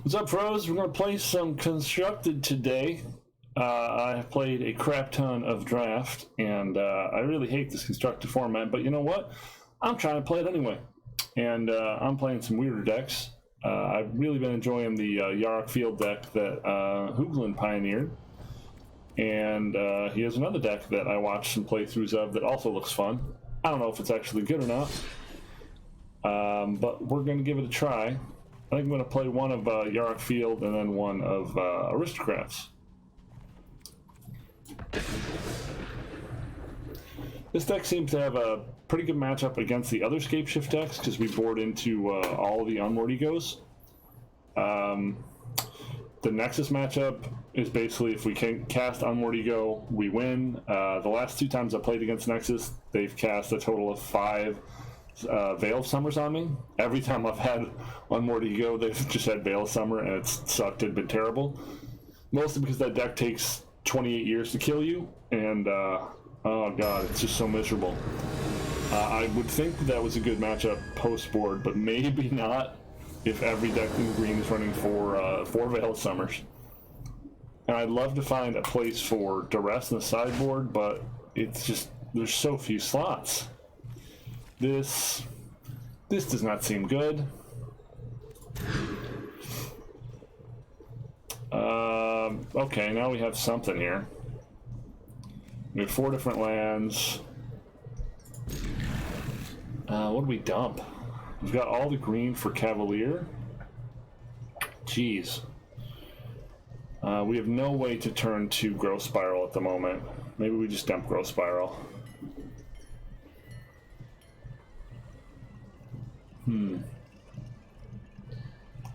What's up, pros? We're going to play some Constructed today. I have played a crap ton of Draft, and I really hate this Constructed format, but you know what? I'm trying to play it anyway. And I'm playing some weirder decks. I've really been enjoying the Yarok field deck that Hooglin pioneered. And he has another deck that I watched some playthroughs of that also looks fun. I don't know if it's actually good or not, but we're going to give it a try. I think I'm going to play one of Yarok Field and then one of Aristocrats. This deck seems to have a pretty good matchup against the other Scapeshift decks because we board into all the Unmoored Egos. The Nexus matchup is basically if we can cast Unmoored Ego, we win. The last two times I played against Nexus, they've cast a total of 5 Veil of Summers on me. Every time I've had Unmoored Ego, they've just had Veil of Summer, and it's sucked. It's been terrible. Mostly because that deck takes 28 years to kill you, and oh god, it's just so miserable. I would think that was a good matchup post-board, but maybe not if every deck in green is running for 4 Veil of Summers. And I'd love to find a place for Duress in the sideboard, but it's just, there's so few slots. This does not seem good. Okay, now we have something here. We have 4 different lands. What do we dump? We've got all the green for Cavalier. Jeez. We have no way to turn to Growth Spiral at the moment. Maybe we just dump Growth Spiral.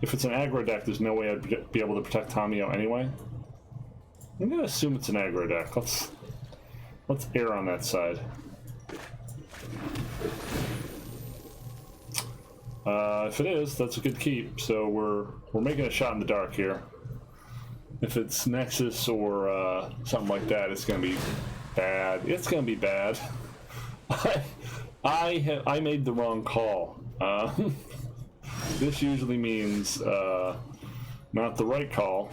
If it's an aggro deck, there's no way I'd be able to protect Tamiyo anyway. I'm gonna assume it's an aggro deck. Let's err on that side. If it is, that's a good keep. So we're making a shot in the dark here. If it's Nexus or something like that, it's gonna be bad. It's gonna be bad. I made the wrong call. This usually means not the right call,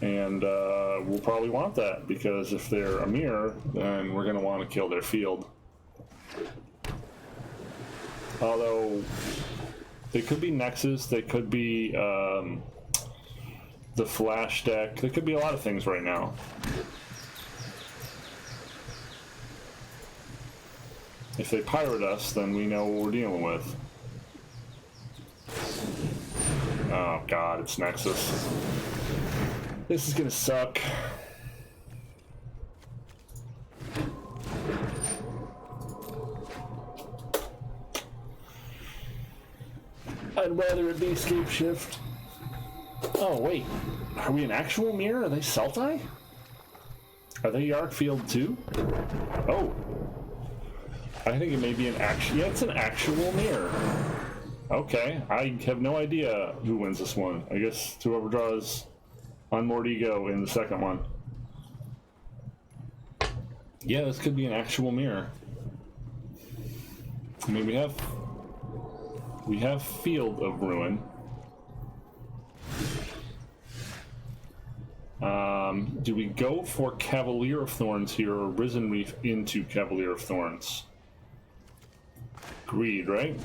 and we'll probably want that because if they're a mirror, then we're going to want to kill their field. Although they could be Nexus, they could be the Flash deck, they could be a lot of things right now. If they pirate us, then we know what we're dealing with. Oh god, it's Nexus. This is gonna suck. I'd rather it be Scapeshift. Oh wait, are we an actual mirror? Are they Sultai? Are they Yarok Field too? Oh. I think it may be an actual... Yeah, it's an actual mirror. Okay, I have no idea who wins this one. I guess whoever draws Unmoored Ego in the second one. Yeah, this could be an actual mirror. I mean, we have Field of Ruin. Do we go for Cavalier of Thorns here or Risen Reef into Cavalier of Thorns? Greed, right?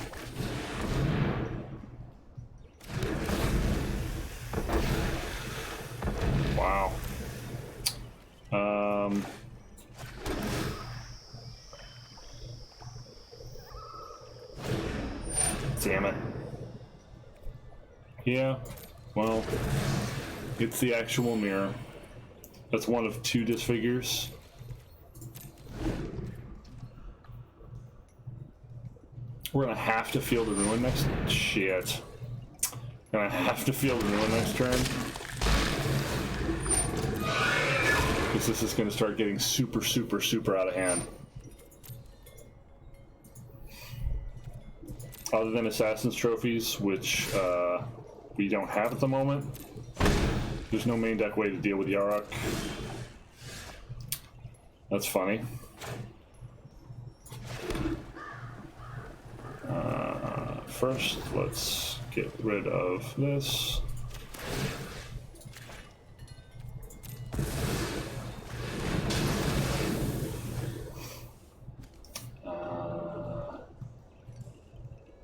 Wow. Damn it. Yeah, well, it's the actual mirror. That's one of 2 disfigures. We're gonna have to Field of Ruin next... Shit. Gonna have to Field of Ruin next turn. Because this is gonna start getting super, super, super out of hand. Other than Assassin's Trophies, which we don't have at the moment, there's no main deck way to deal with Yarok. That's funny. first, let's get rid of this.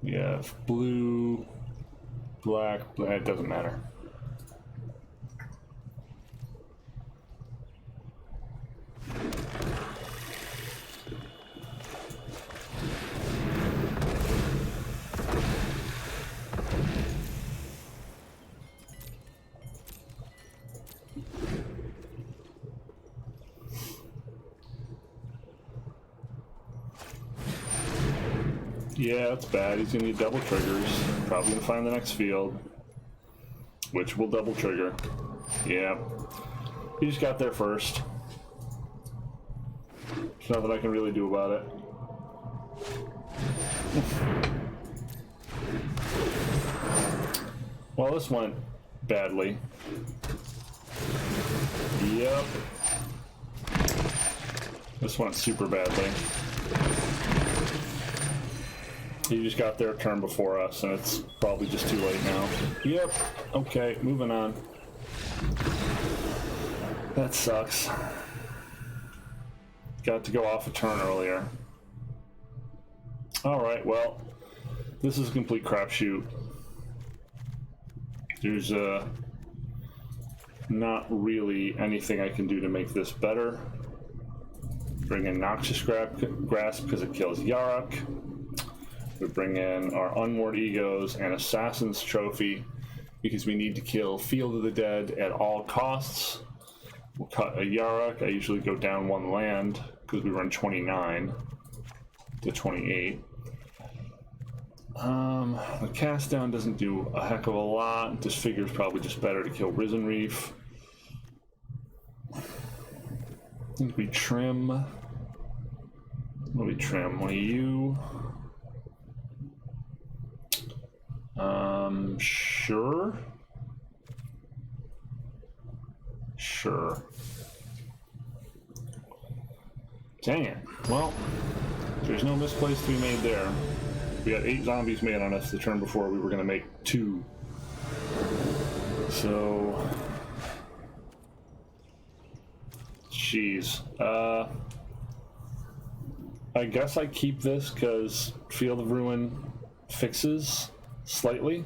We have blue, black, it doesn't matter. Yeah, that's bad. He's gonna need double triggers. Probably gonna find the next field, which will double trigger. Yeah, he just got there first. There's nothing I can really do about it. Well, this went badly. Yep. This went super badly. He just got their turn before us, and it's probably just too late now. Yep. Okay, moving on. That sucks. Got to go off a turn earlier. Alright, well, this is a complete crapshoot. There's not really anything I can do to make this better. Bring in Noxious Grasp because it kills Yarok. We bring in our Unmoored Egos and Assassin's Trophy because we need to kill Field of the Dead at all costs. We'll cut a Yarok. I usually go down one land because we run 29 to 28. The cast down doesn't do a heck of a lot. This figure's probably just better to kill Risen Reef. I think we trim. What do we trim? One of you. Sure. Sure. Dang it. Well, there's no misplace to be made there. We got 8 zombies made on us the turn before. We were going to make 2. So... Jeez. I guess I keep this because Field of Ruin fixes slightly.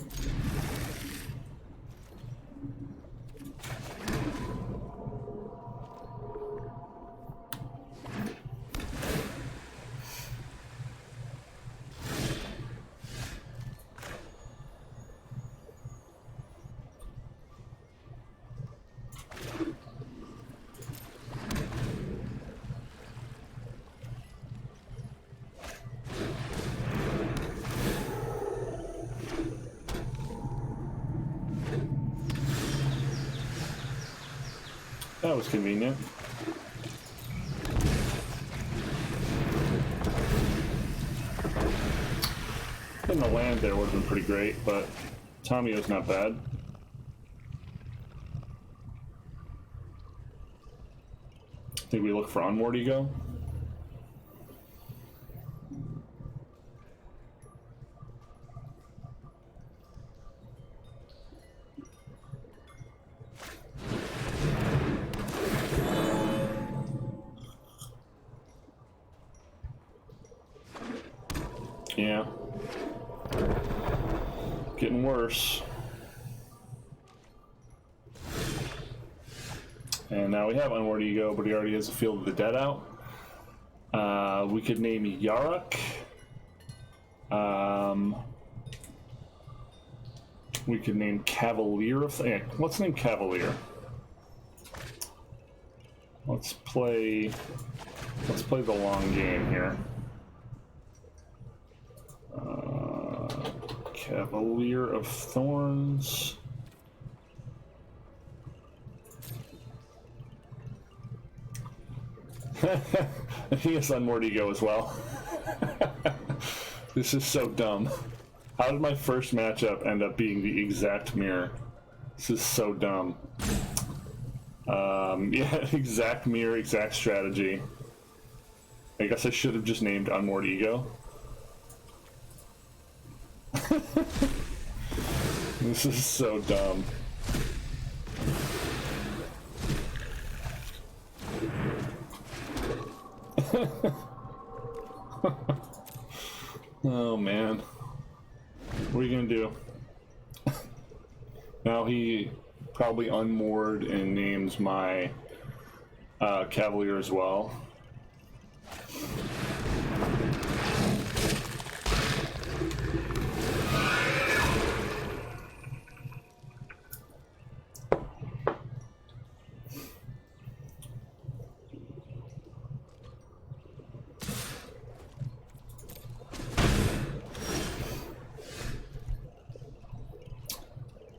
That was convenient. Getting the land there would have been pretty great, but Tomio's not bad. I think we look for Unmoored Ego. Yeah. Getting worse. And now we have Unmoored Ego, but he already has a Field of the Dead out. We could name Yarok. We could name Cavalier of... Yeah, let's name Cavalier. Let's play the long game here. Cavalier of Thorns. He has Unmoored Ego as well. This is so dumb. How did my first matchup end up being the exact mirror? This is so dumb. Yeah, exact mirror, exact strategy. I guess I should have just named Unmoored Ego. This is so dumb. Oh man. What are you gonna do? Now he probably unmoored and names my Cavalier as well.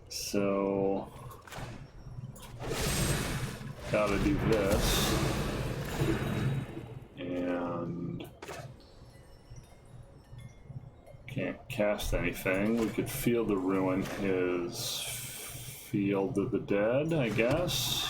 So, gotta do this, and can't cast anything. We could Field to ruin his Field of the Dead, I guess.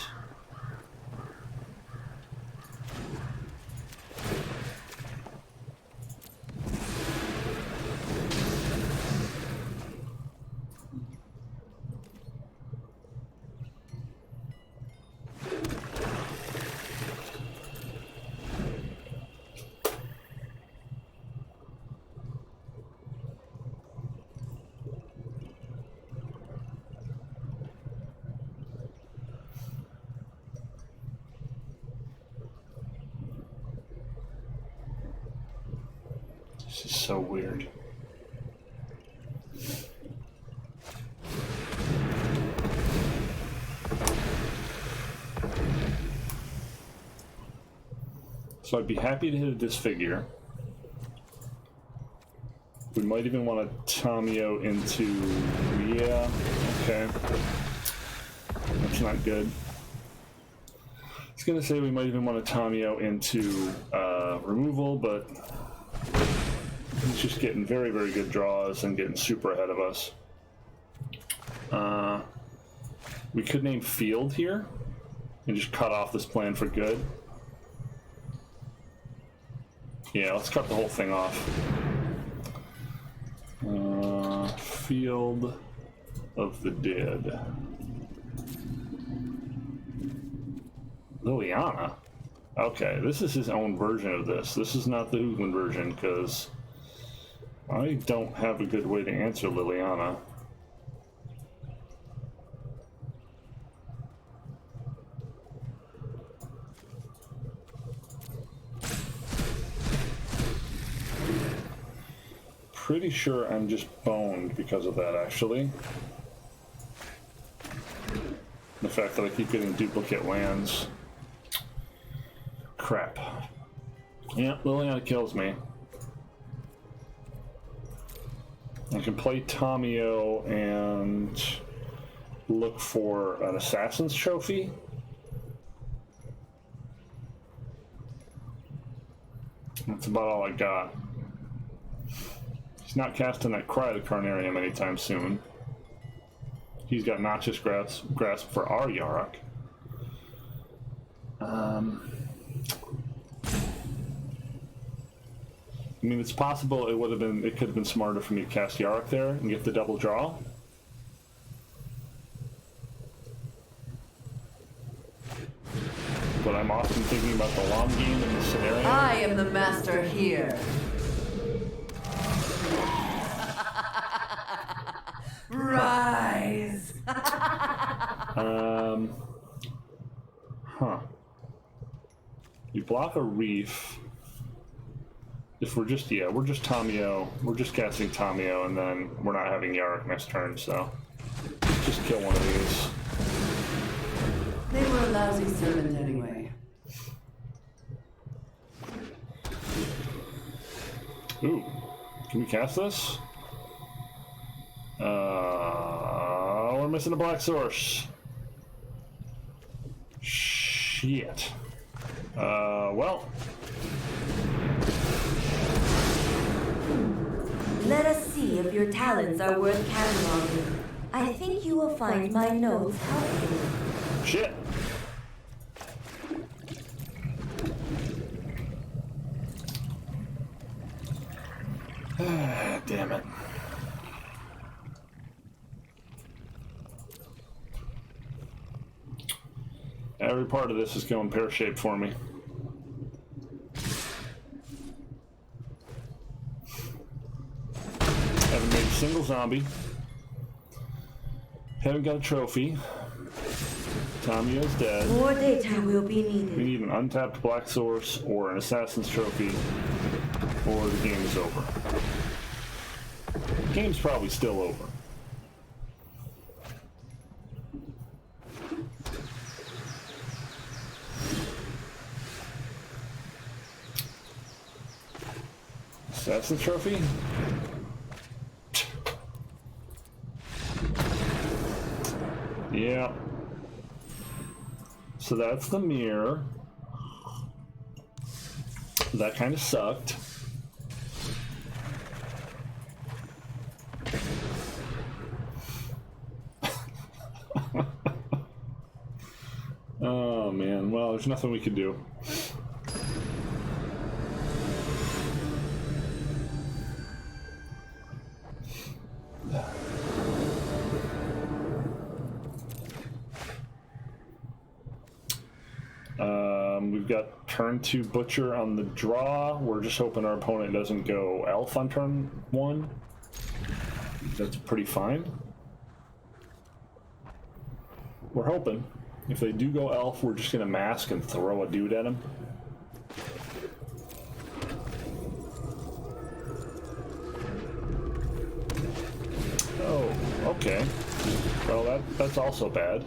This is so weird. So I'd be happy to hit a disfigure. We might even want to Tamio into... Yeah, okay. That's not good. I was going to say we might even want to Tamio into removal, but he's just getting very, very good draws and getting super ahead of us. We could name Field here and just cut off this plan for good. Yeah, let's cut the whole thing off. Field of the Dead. Liliana? Okay, this is his own version of this. This is not the Hoogland version, because I don't have a good way to answer Liliana. Pretty sure I'm just boned because of that, actually. The fact that I keep getting duplicate lands. Crap. Yeah, Liliana kills me. I can play Tamio and look for an Assassin's Trophy. That's about all I got. He's not casting that Cry of the Carnarium anytime soon. He's got Noxious Grasp for our Yarok. I mean, it's possible it could have been smarter for me to cast Yarok there and get the double draw. But I'm often thinking about the long game in the scenario. I am the master here. Rise. You block a reef. If we're just Tamio, we're just casting Tamio, and then we're not having Yarok next turn, so just kill one of these. They were a lousy servant anyway. Ooh, can we cast this? We're missing a black source. Shit. Well. Let us see if your talents are worth cataloging. I think you will find my notes helpful. Shit. Damn it. Every part of this is going pear-shaped for me. Haven't made a single zombie. Haven't got a trophy. Tamio's dead. More data will be We needed. need an untapped black source or an assassin's trophy, or the game is over. The game's probably still over. Assassin's trophy? Yeah. So that's the mirror. That kind of sucked. Oh man, well, there's nothing we can do. We've got turn 2 Butcher on the draw. We're just hoping our opponent doesn't go Elf on turn 1. That's pretty fine. We're hoping. If they do go Elf, we're just going to mask and throw a dude at him. Oh, okay. Well, that's also bad.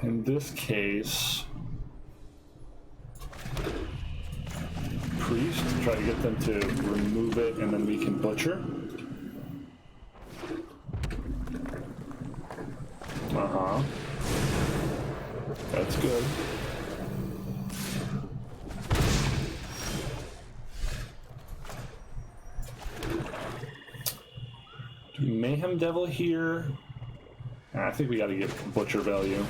In this case, Priest, try to get them to remove it, and then we can Butcher. Uh-huh. That's good. Do we Mayhem Devil here? I think we gotta get Butcher value.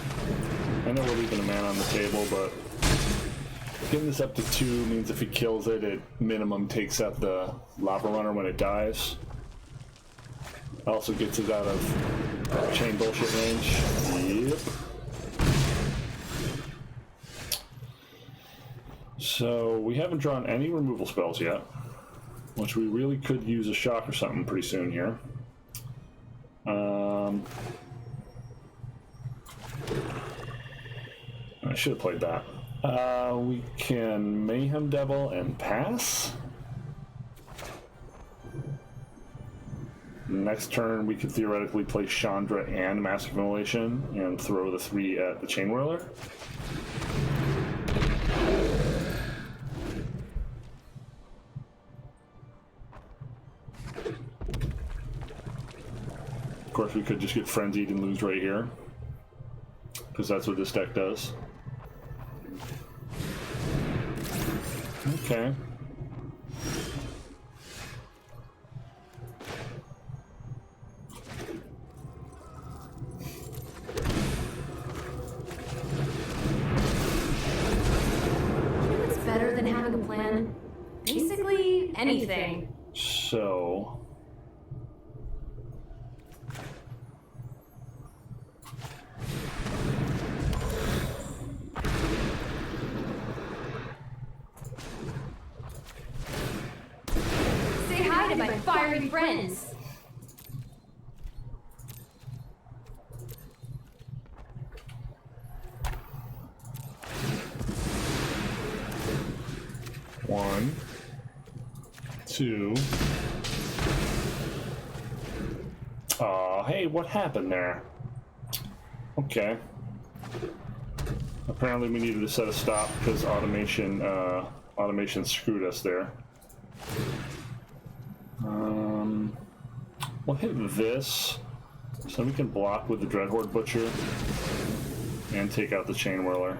I know we're leaving a man on the table, but getting this up to 2 means if he kills it, it minimum takes out the Lava Runner when it dies. Also gets it out of chain bullshit range. Yep. So we haven't drawn any removal spells yet, which we really could use a shock or something pretty soon here. I should have played that. We can Mayhem Devil and pass. Next turn, we could theoretically play Chandra and Massive Immolation and throw the 3 at the Chain Whirler. Of course, we could just get Frenzied and lose right here, because that's what this deck does. Okay. What's better than having a plan? Basically, anything. So... Say hi to my fiery friends. One, two. Aw, hey, what happened there? Okay. Apparently we needed to set a stop because automation screwed us there. We'll hit this, so we can block with the Dreadhorde Butcher and take out the Chain Whirler.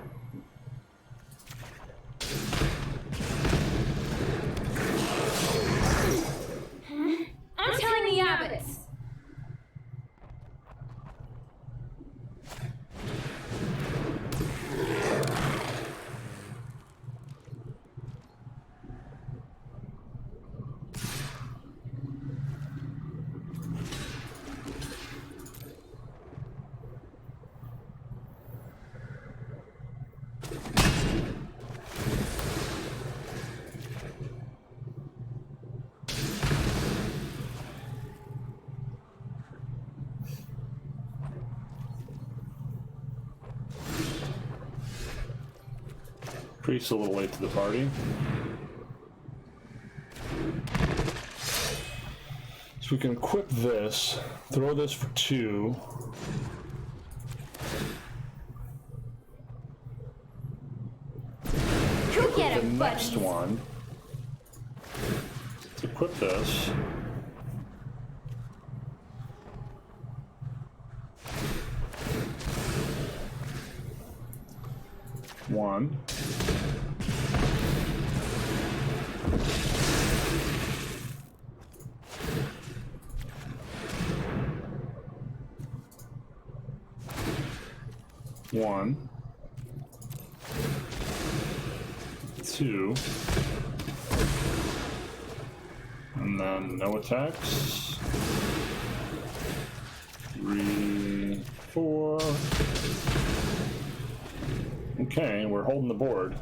I'm telling the abbots. Priest's a little late to the party. So we can equip this, throw this for 2. Go get The him, next buddies. one. Let's equip this. One. One. 2. And then no attacks. 3, 4. Okay, we're holding the board.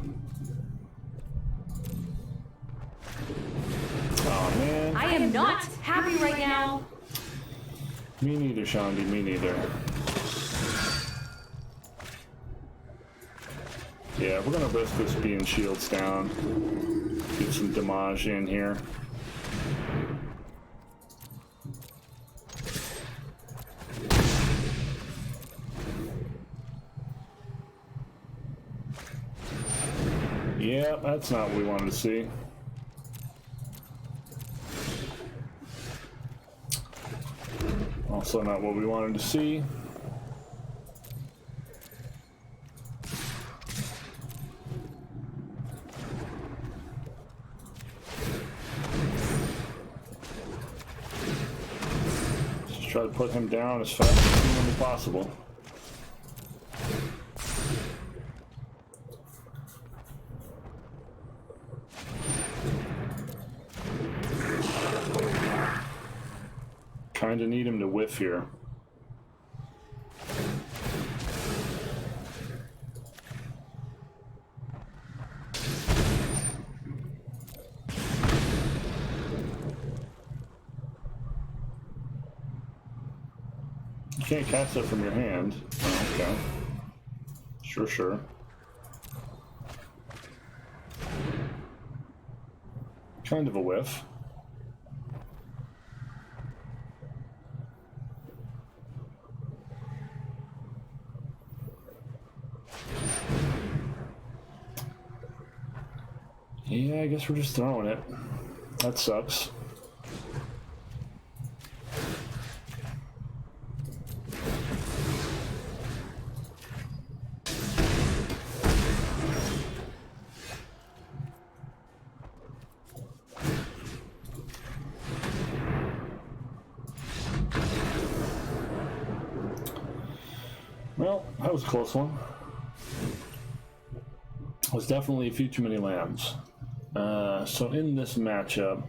Oh man. I am not happy right now. Me neither, Shandi, me neither. Yeah, we're gonna risk this being shields down. Get some damage in here. Yeah, that's not what we wanted to see. Also not what we wanted to see. Just try to put him down as fast as humanly possible. Kinda need him to whiff here. You can't cast it from your hand. Oh, okay. Sure. Kind of a whiff. Yeah, I guess we're just throwing it. That sucks. Well, that was a close one. It was definitely a few too many lambs. So in this matchup,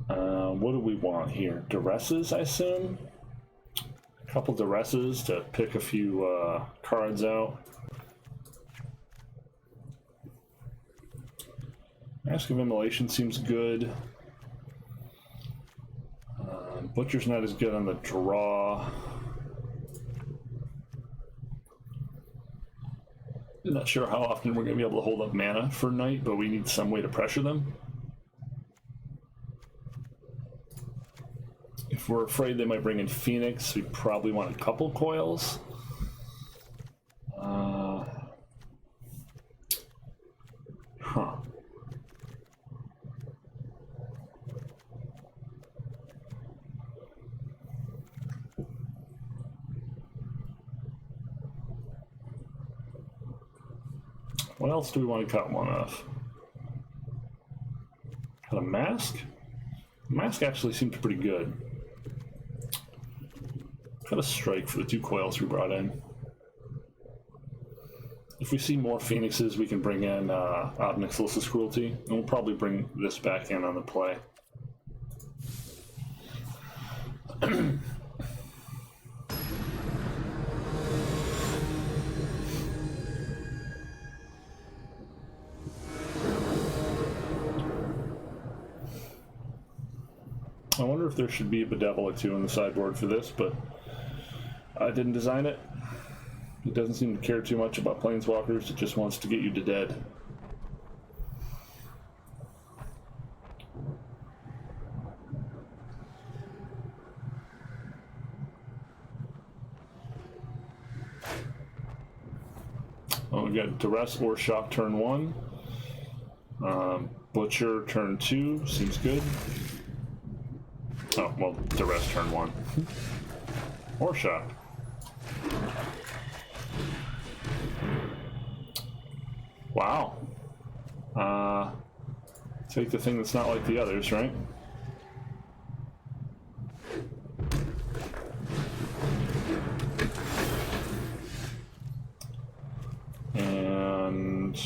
what do we want here? Duresses, I assume? A couple duresses to pick a few cards out. Mask of Immolation seems good. Butcher's not as good on the draw. I'm not sure how often we're going to be able to hold up mana for Knight, but we need some way to pressure them. If we're afraid they might bring in Phoenix, we probably want a couple coils. What else do we want to cut one of? Cut a mask? Mask actually seemed pretty good. Cut a strike for the 2 coils we brought in. If we see more Phoenixes, we can bring in Obnixilus's Cruelty, and we'll probably bring this back in on the play. I wonder if there should be a bedevil or two in the sideboard for this, but I didn't design it. It doesn't seem to care too much about planeswalkers. It just wants to get you to dead. Oh, we got Duress or Shock turn 1. Butcher turn 2. Seems good. Oh, well, Duress turn 1. Or Shock. Wow. Take the thing that's not like the others, right? And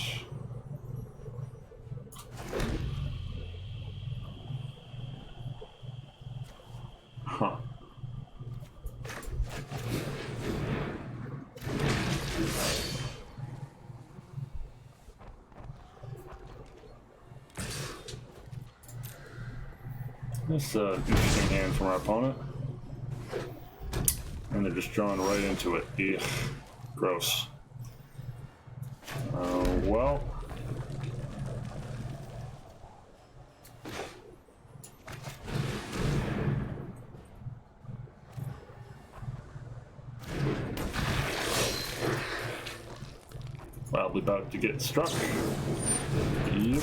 huh. This interesting hand from our opponent. And they're just drawing right into it. Ugh. Gross. Well. Wildly about to get struck. Yep.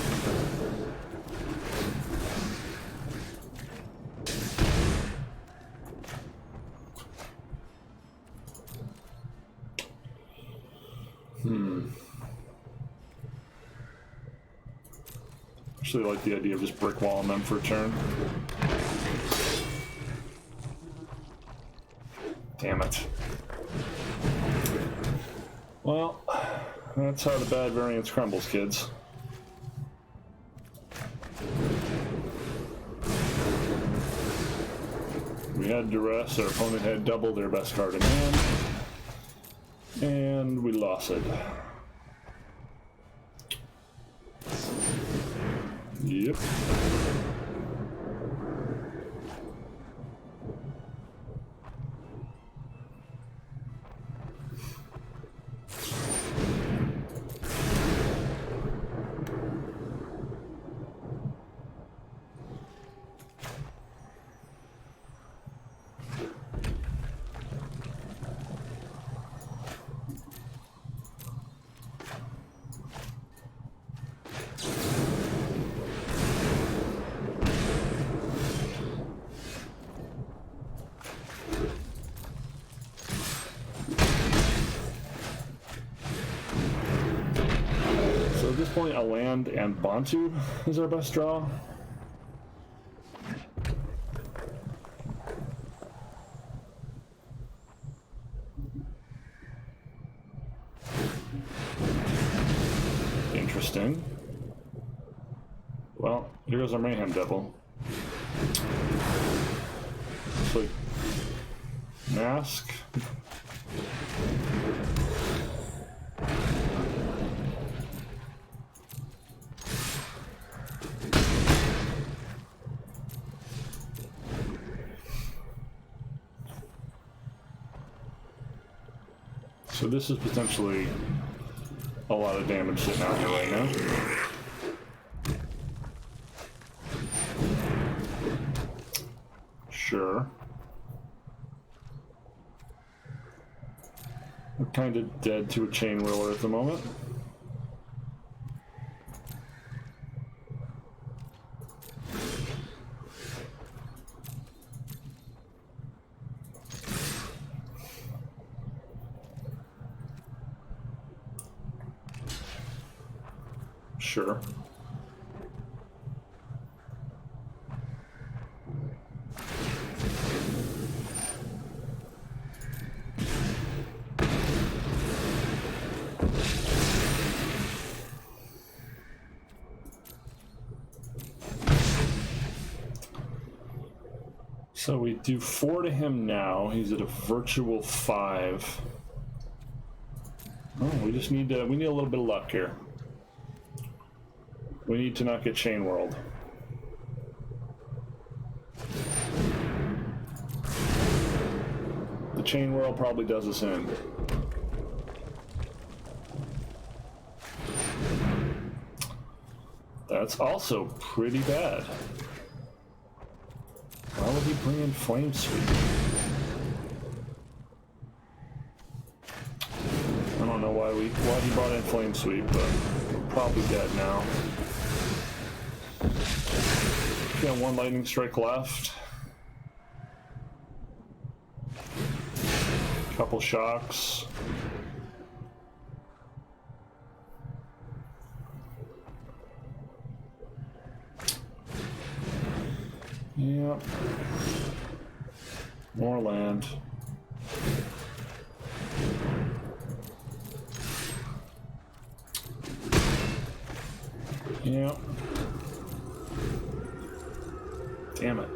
Actually like the idea of just brick walling them for a turn. Damn it. Well, that's how the bad variance crumbles, kids. We had Duress, our opponent had double their best card in hand, and we lost it. Yep. At this point, a land and Bantu is our best draw. Interesting. Well, here goes our Mayhem Devil. Looks like Mask. So this is potentially a lot of damage sitting out here right now. Sure. We're kind of dead to a chain whirler at the moment. Sure. So we do 4 to him now. He's at a virtual 5. Oh, we just need to, we need a little bit of luck here. We need to not get chain whirled. the chain whirl probably does us in. That's also pretty bad. Why would he bring in flame sweep? I don't know why he brought in flame sweep, but we're probably dead now. Got one lightning strike left. Couple shocks. Yep. More land. Yep. Damn it.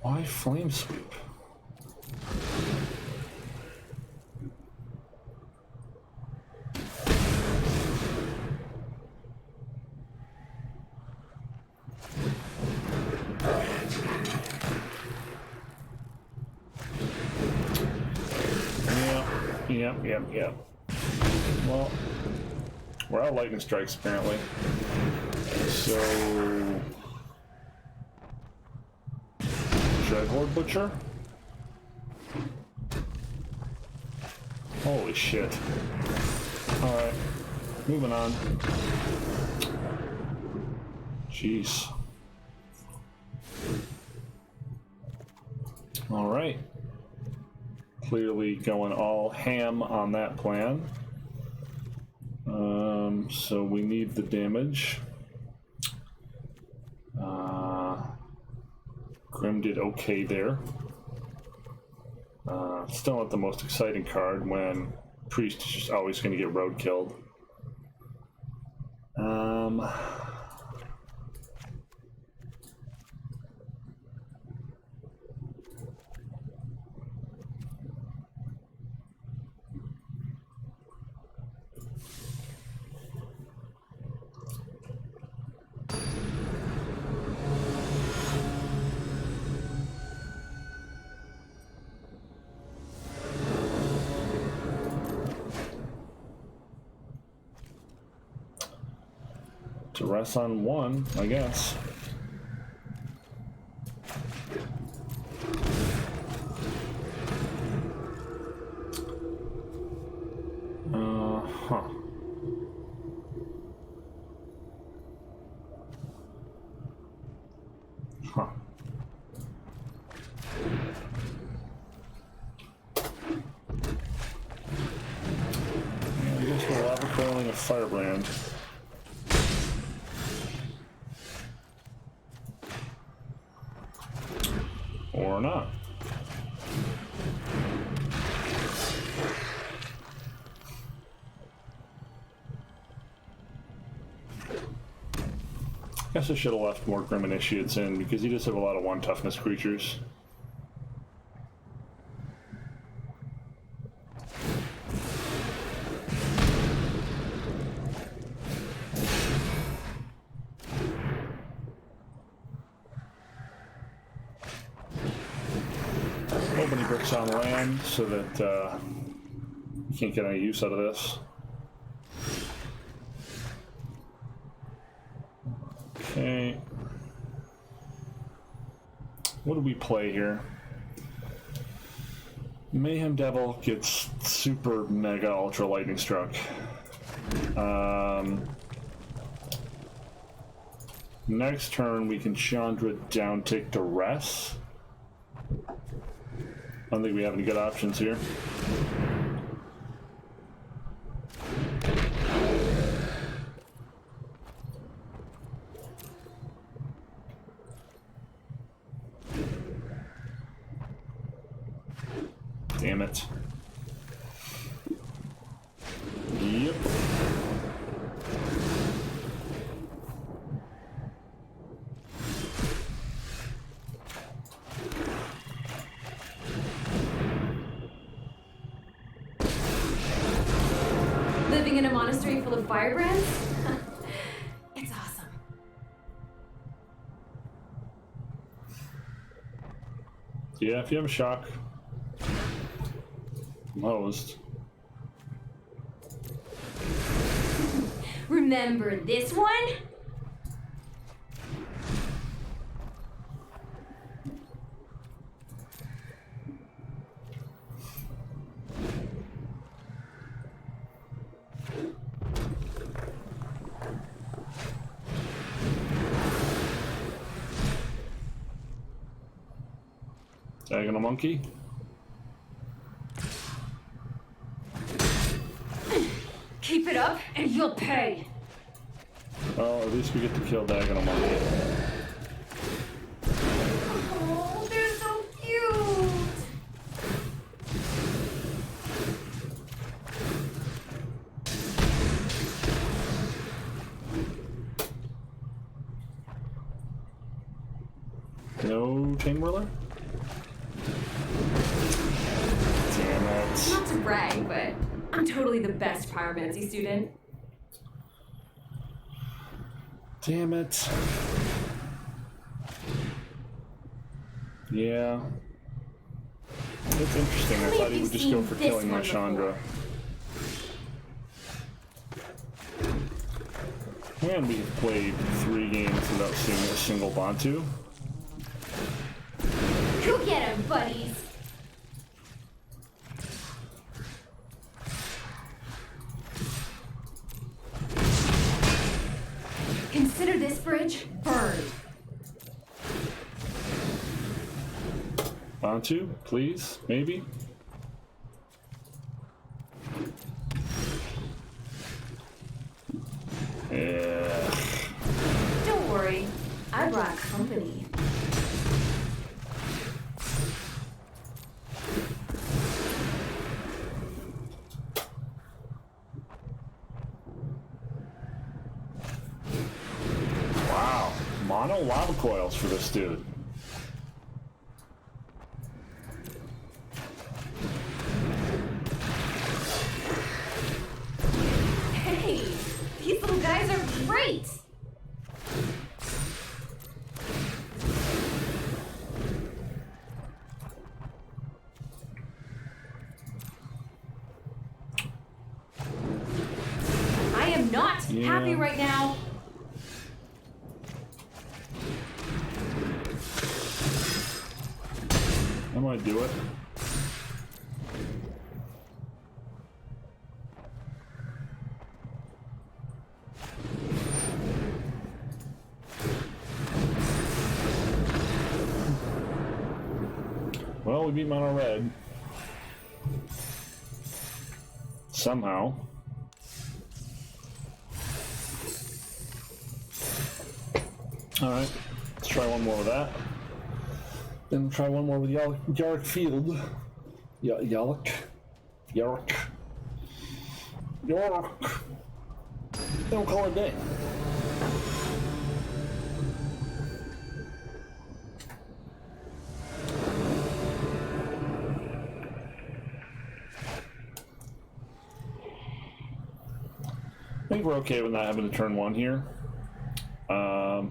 Why flame sweep? Yep. Well, we're out of lightning strikes apparently. So, Dreadhorde Butcher? Holy shit. Alright, moving on. Jeez. Alright. Clearly going all ham on that plan. So we need the damage. Grim did okay there. Still not the most exciting card when Priest is just always going to get road killed. To rest on one, I guess. Huh. Yeah, I guess we're lava coiling a firebrand. Or not. Guess I should have left more Grim Initiates in because he does have a lot of 1 toughness creatures. Opening bricks on land so that you can't get any use out of this. Okay. What do we play here? Mayhem Devil gets super mega ultra lightning struck. Next turn we can Chandra down tick to rest. I don't think we have any good options here. Damn it. Yep. Living in a monastery full of firebrands? It's awesome. Yeah, if you have a shock. Most. Remember this one? Diagonal monkey. Keep it up and you'll pay. Well, at least we get to kill Diagonal Monkey. Oh, they're so cute. No chain whirler? Damn it. Not to brag, but I'm totally the best pyromancy student. Damn it. Yeah. That's interesting. I thought he would just go for killing my Chandra. And we've played 3 games without seeing a single Bantu. Go get him, buddies. Consider this bridge burned. Bantu, please, maybe. Yeah. Don't worry, I brought company. Wow. Mono lava coils for this dude. Hey, these little guys are great. I am not happy right now. I might do it. Well, we beat Mono Red. Somehow. Alright, let's try one more with that. Then we'll try one more with Yarok Field. Yarok. Yarok. Yarok. Then we'll call it a day. I think we're okay with not having to turn 1 here.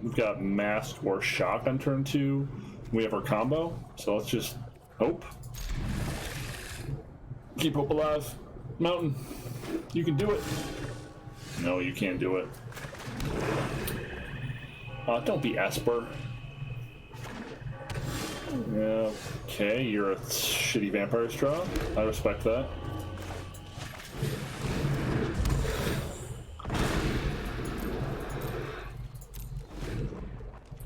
We've got Masked or Shock on turn 2. We have our combo, so let's just hope. Keep hope alive. Mountain, you can do it. No, you can't do it. Don't be Esper. Yeah, okay, you're a shitty vampire straw. I respect that.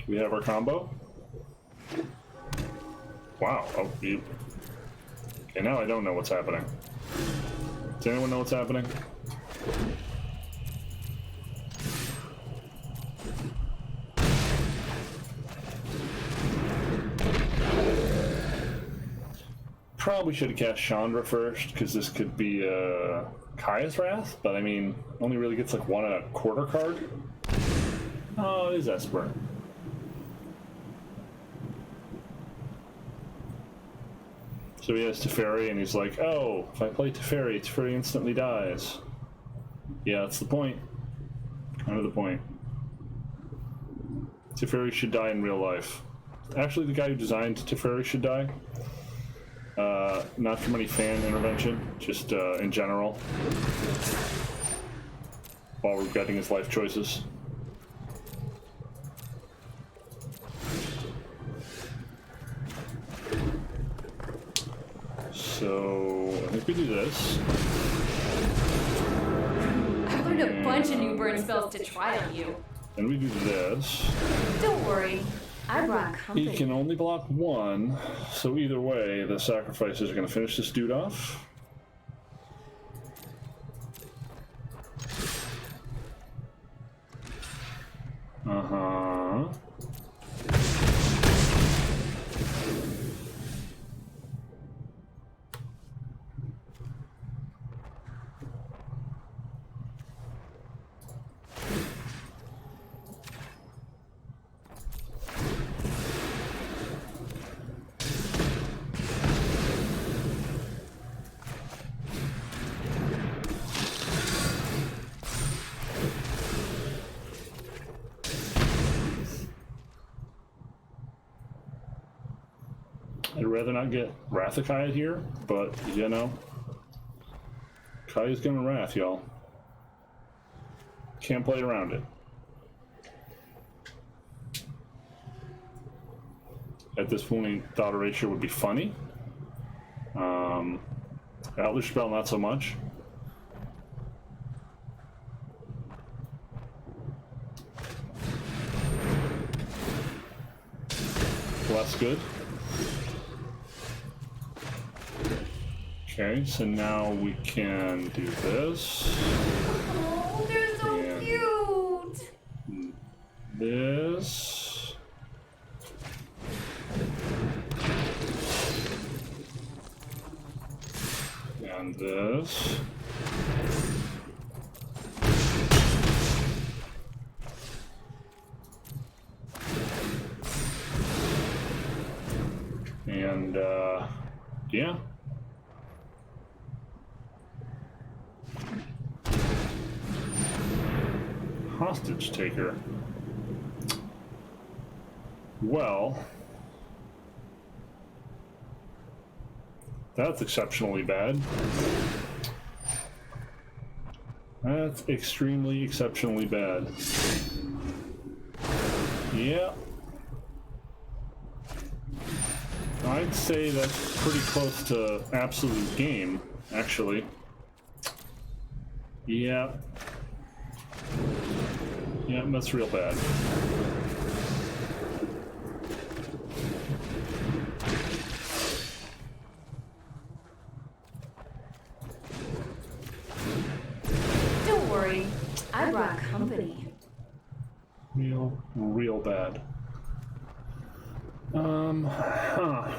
We have our combo. Wow. Oh, you. Okay, now I don't know what's happening. Does anyone know what's happening? Probably should have cast Chandra first, because this could be Kaya's Wrath, but I mean, only really gets like 1 a quarter card. Oh, it is Esper. So he has Teferi, and he's like, oh, if I play Teferi, Teferi instantly dies. Yeah, that's the point. Kind of the point. Teferi should die in real life. Actually, the guy who designed Teferi should die. Not from any fan intervention, just in general. While regretting his life choices. So, I think we do this. I've learned a bunch of new burn spells to try on you. And we do this. Don't worry, I brought He company. can only block one, so either way, the sacrifices are going to finish this dude off. Uh-huh. I'd rather not get Wrath-a-Kai here, but, you know, Kai's gonna Wrath, y'all. Can't play around it. At this point, Thought Erasure would be funny. Elder Spell, not so much. Less good. Okay, so now we can do this. Oh, they're so And cute. this. And this. And, yeah. Hostage taker. Well, that's exceptionally bad. That's extremely exceptionally bad. Yeah. I'd say that's pretty close to absolute game, actually. Yeah. Yeah, that's real bad. Don't worry, I brought company. Real bad. Huh.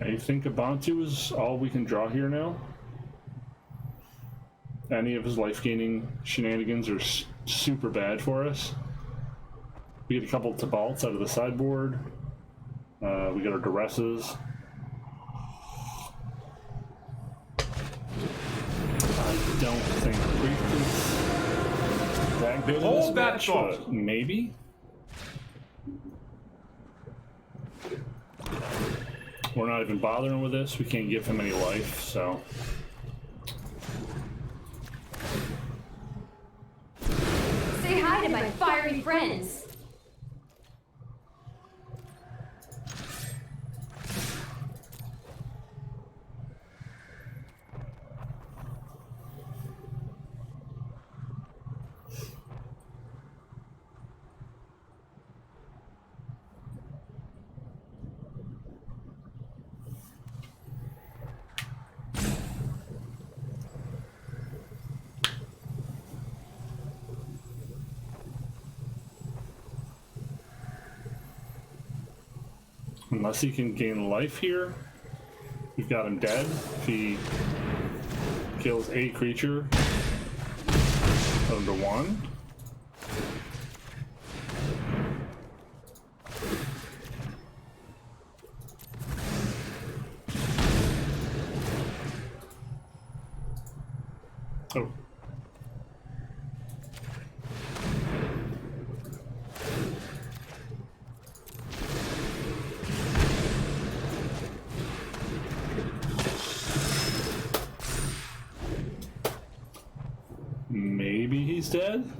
I think Abantu is all we can draw here now. Any of his life-gaining shenanigans are super bad for us. We get a couple Tabalts out of the sideboard. We got our Duresses. I don't think Priest is that good in this Hold that match, thought. but maybe. We're not even bothering with this. We can't give him any life, so. Say hi to my fiery friends. Unless he can gain life here. We've got him dead. If he kills a creature under 1. Oh. Maybe he's dead?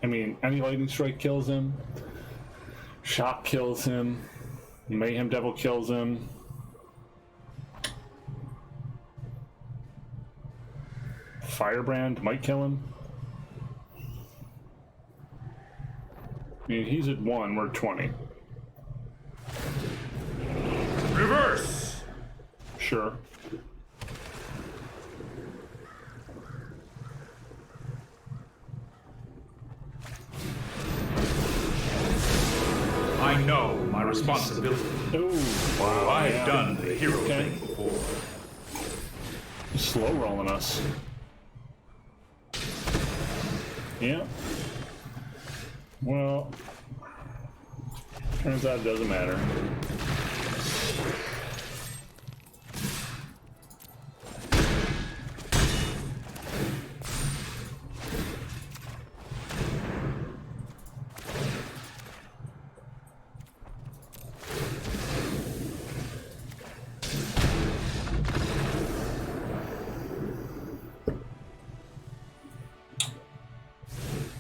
I mean, any lightning strike kills him. Shock kills him. Mayhem Devil kills him. Firebrand might kill him. I mean, he's at 1, we're at 20. Reverse! Sure. I know my responsibility. Oh, wow. I've done the hero Okay. thing before. Slow rolling us. Yeah. Well, turns out it doesn't matter.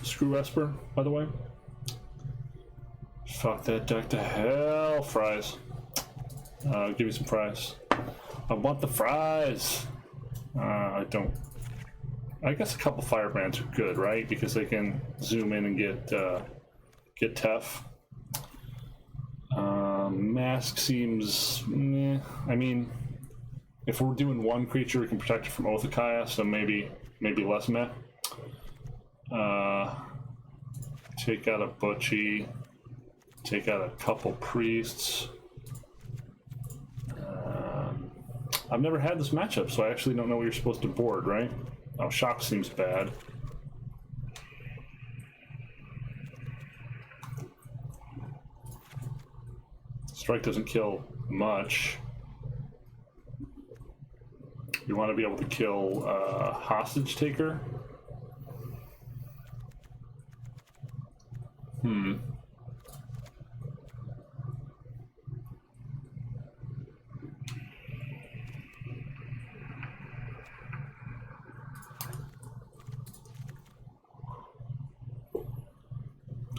Screw Esper, by the way. Fuck that deck to hell, fries. Give me some fries. I want the fries. I don't. I guess a couple firebrands are good, right? Because they can zoom in and get tough. Mask seems. Meh. I mean, if we're doing one creature, we can protect it from Oathakaya, so maybe less meh. Take out a Butchie. Take out a couple priests. I've never had this matchup, so I actually don't know what you're supposed to board, right? Oh, Shock seems bad. Strike doesn't kill much. You want to be able to kill Hostage Taker.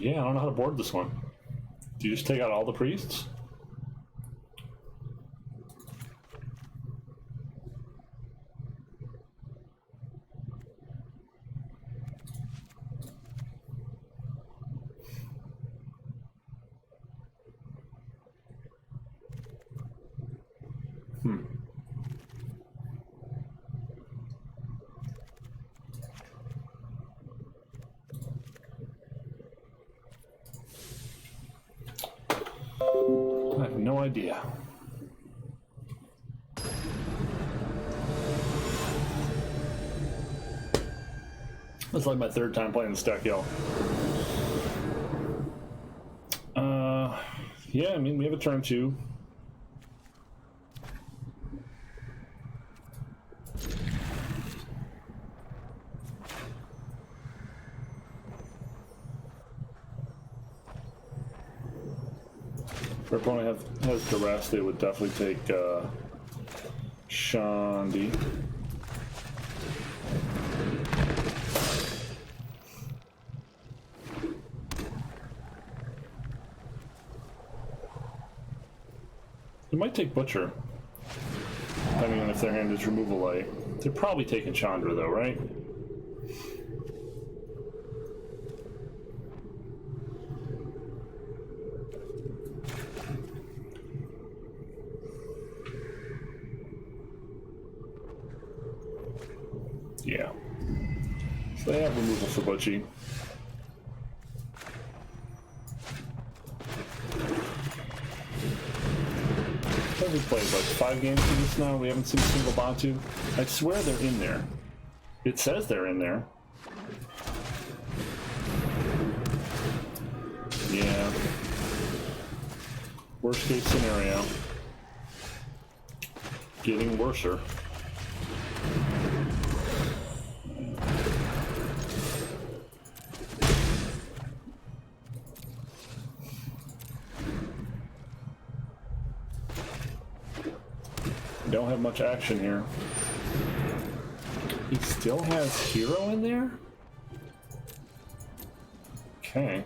Yeah, I don't know how to board this one. Do you just take out all the priests? I have no idea. That's like my third time playing this deck, y'all. Yeah, I mean, we have a turn 2. If our opponent has duress, they would definitely take Shandi. They might take Butcher, depending on if their hand is removal light. They're probably taking Chandra though, right? Yeah. So they have removal for Butchie. we played? Like 5 games of this now? We haven't seen a single Bantu? I swear they're in there. It says they're in there. Yeah. Worst case scenario. Getting worser. Don't have much action here. He still has hero in there? Okay.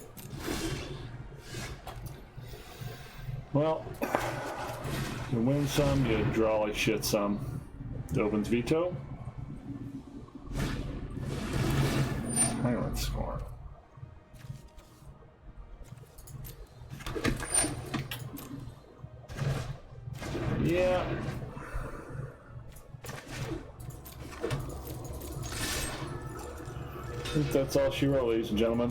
Well, you win some, you draw like shit some. Dovin's veto. Tyrant score. Yeah. I think that's all she wrote, ladies and gentlemen.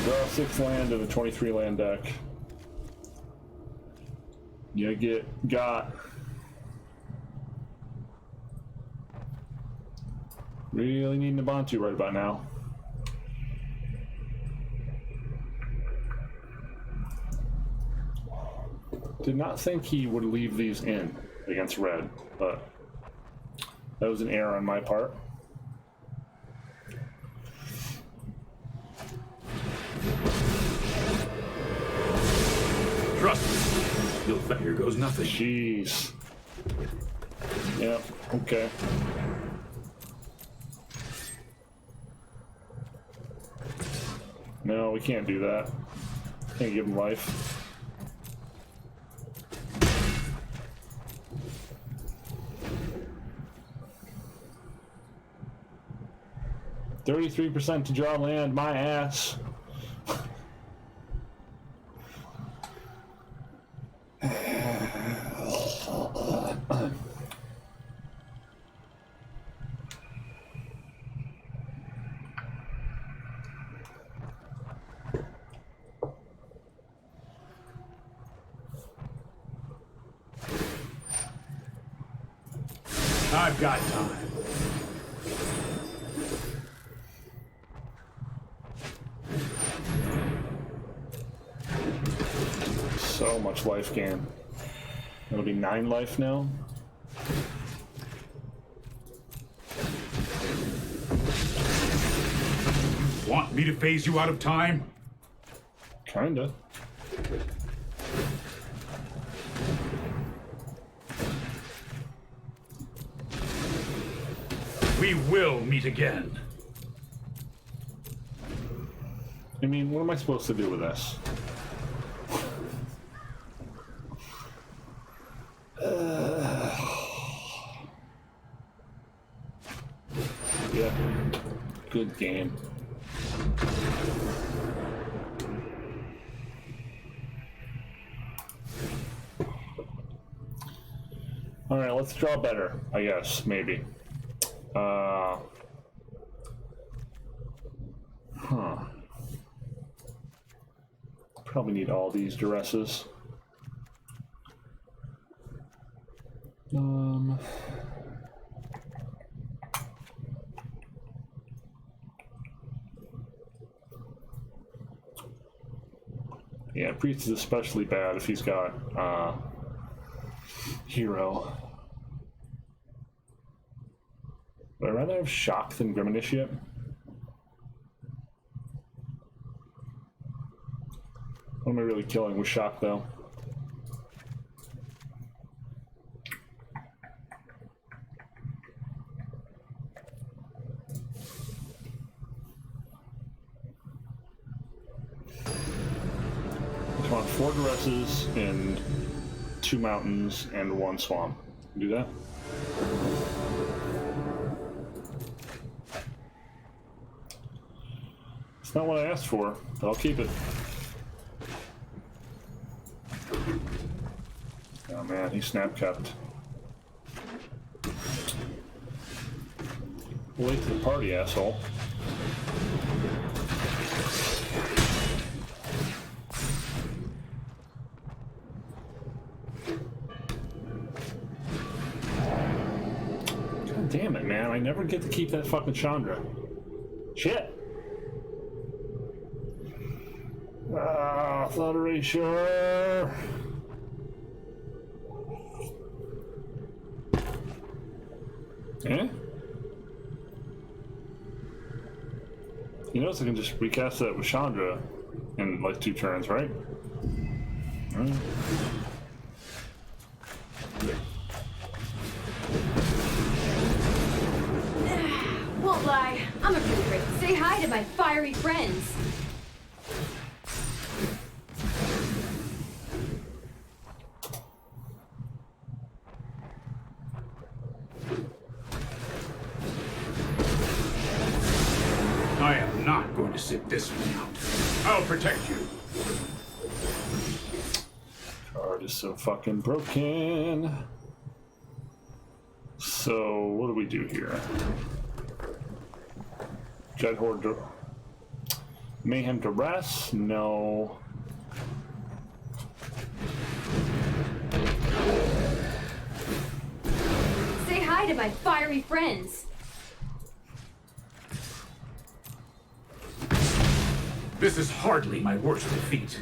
Draw 6 land in a 23 land deck. You got really need Nabantu right about now. Did not think he would leave these in against red, but that was an error on my part. Trust me. Here goes nothing. Jeez. Yep, okay. No, we can't do that. Can't give him life. %33 to draw land, my ass. I've got time. So much life gain. It'll be 9 life now. Want me to phase you out of time? Kinda. We will meet again. I mean, what am I supposed to do with this? Yeah, good game. All right, let's draw better, I guess, maybe. Probably need all these duresses. Yeah, Priest is especially bad if he's got hero. Would I rather have Shock than Grim Initiate? What am I really killing with Shock, though? Come on, 4 duresses and 2 mountains and 1 swamp. Do that? It's not what I asked for, but I'll keep it. Oh man, he snap kept. Late to the party, asshole. damn it, man. I never get to keep that fucking Chandra. Shit. Thought erasure. Eh? You notice I can just recast that with Chandra in like 2 turns, right? Alright. Won't lie, I'm a favorite. Say hi to my fiery friends. I am not going to sit this one out. I'll protect you. Card is so fucking broken. So, what do we do here? Dread Horde. Mayhem Duress? No. Say hi to my fiery friends. This is hardly my worst defeat.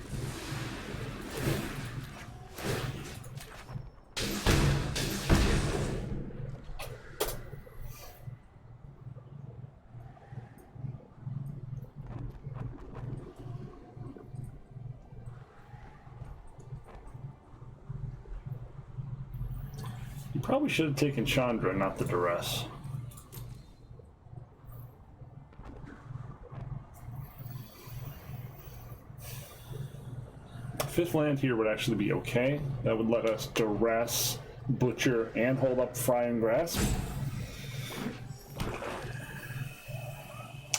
You probably should have taken Chandra, not the Duress. Fifth land here would actually be okay. That would let us Duress, Butcher, and hold up Fry and Grasp.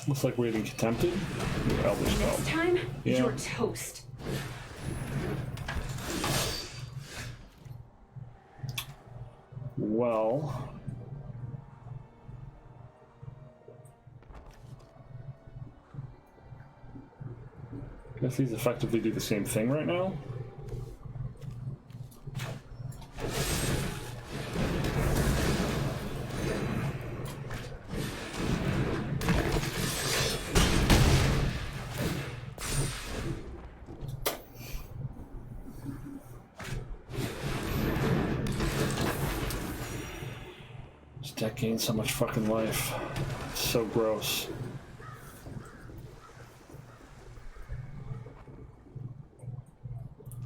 Looks like we're getting Contempted. Elder Spell. Next time, Yeah. you're toast. Well... guess these effectively do the same thing right now. This deck gains so much fucking life. It's so gross.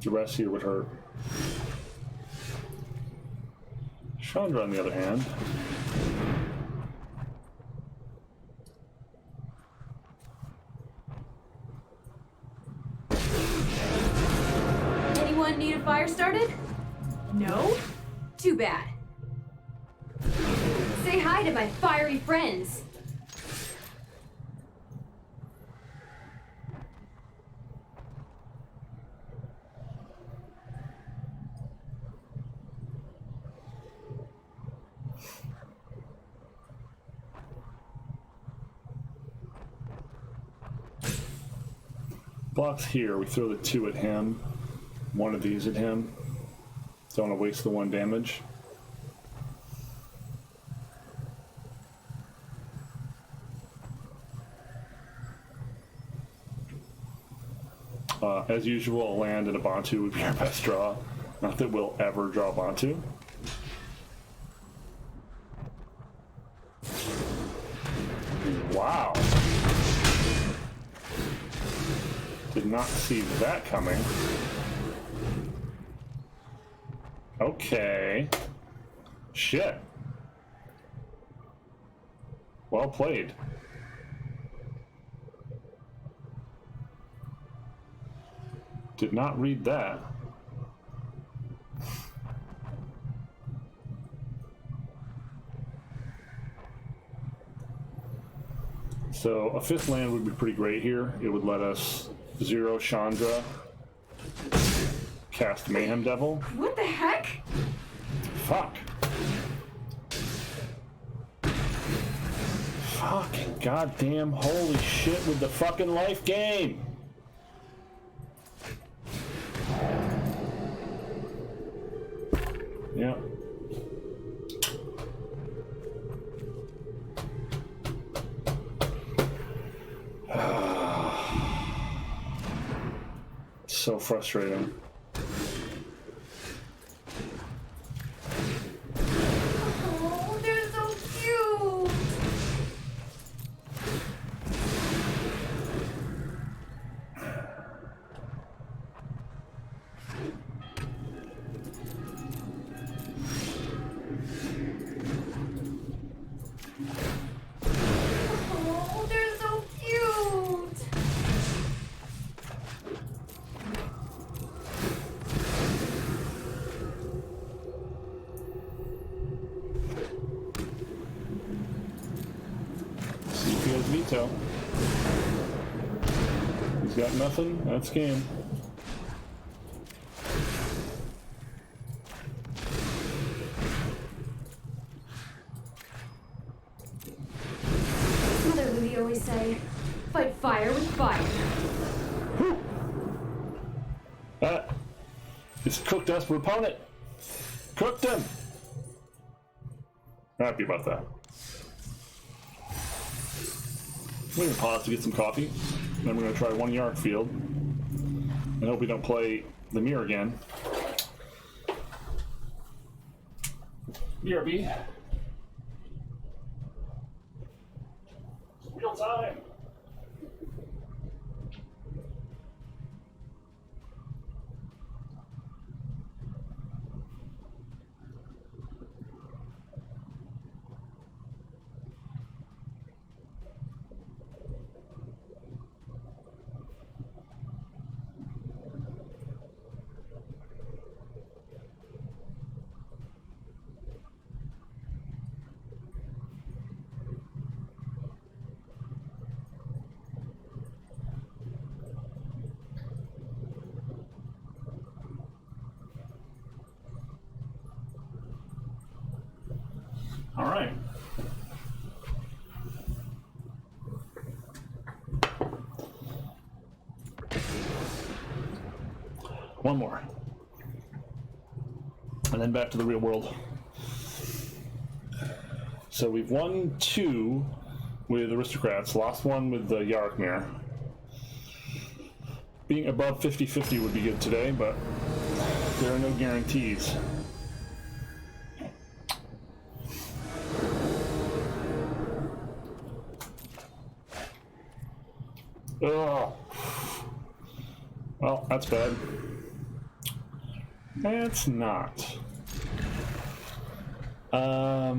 The rest here would hurt. Chandra, on the other hand. Anyone need a fire started? No? Too bad. Say hi to my fiery friends. Blocks here, we throw the 2 at him, 1 of these at him. Don't want to waste the 1 damage. As usual, a land and a Bantu would be our best draw. Not that we'll ever draw Bantu. Wow. Did not see that coming. Okay. Shit. Well played. Did not read that. So a 5th land would be pretty great here. It would let us 0 Chandra, cast Mayhem Devil. What the heck? Fuck. Fucking goddamn holy shit with the fucking life gain. Yeah. So frustrating. Oh, they're so cute. Oh, they're so cute. CPO's veto. He's got nothing. That's game. Mother Lily always say, fight fire with fire. It's cooked us for opponent. Cooked him. Happy about that. We're gonna pause to get some coffee. Then we're gonna try one Yarok field. And hope we don't play the mirror again. BRB. Real time. All right. One more. And then back to the real world. So we've won 2 with aristocrats, lost 1 with the Yarok mirror. Being above 50-50 would be good today, but there are no guarantees. Ugh. Well, that's bad. It's not. Well,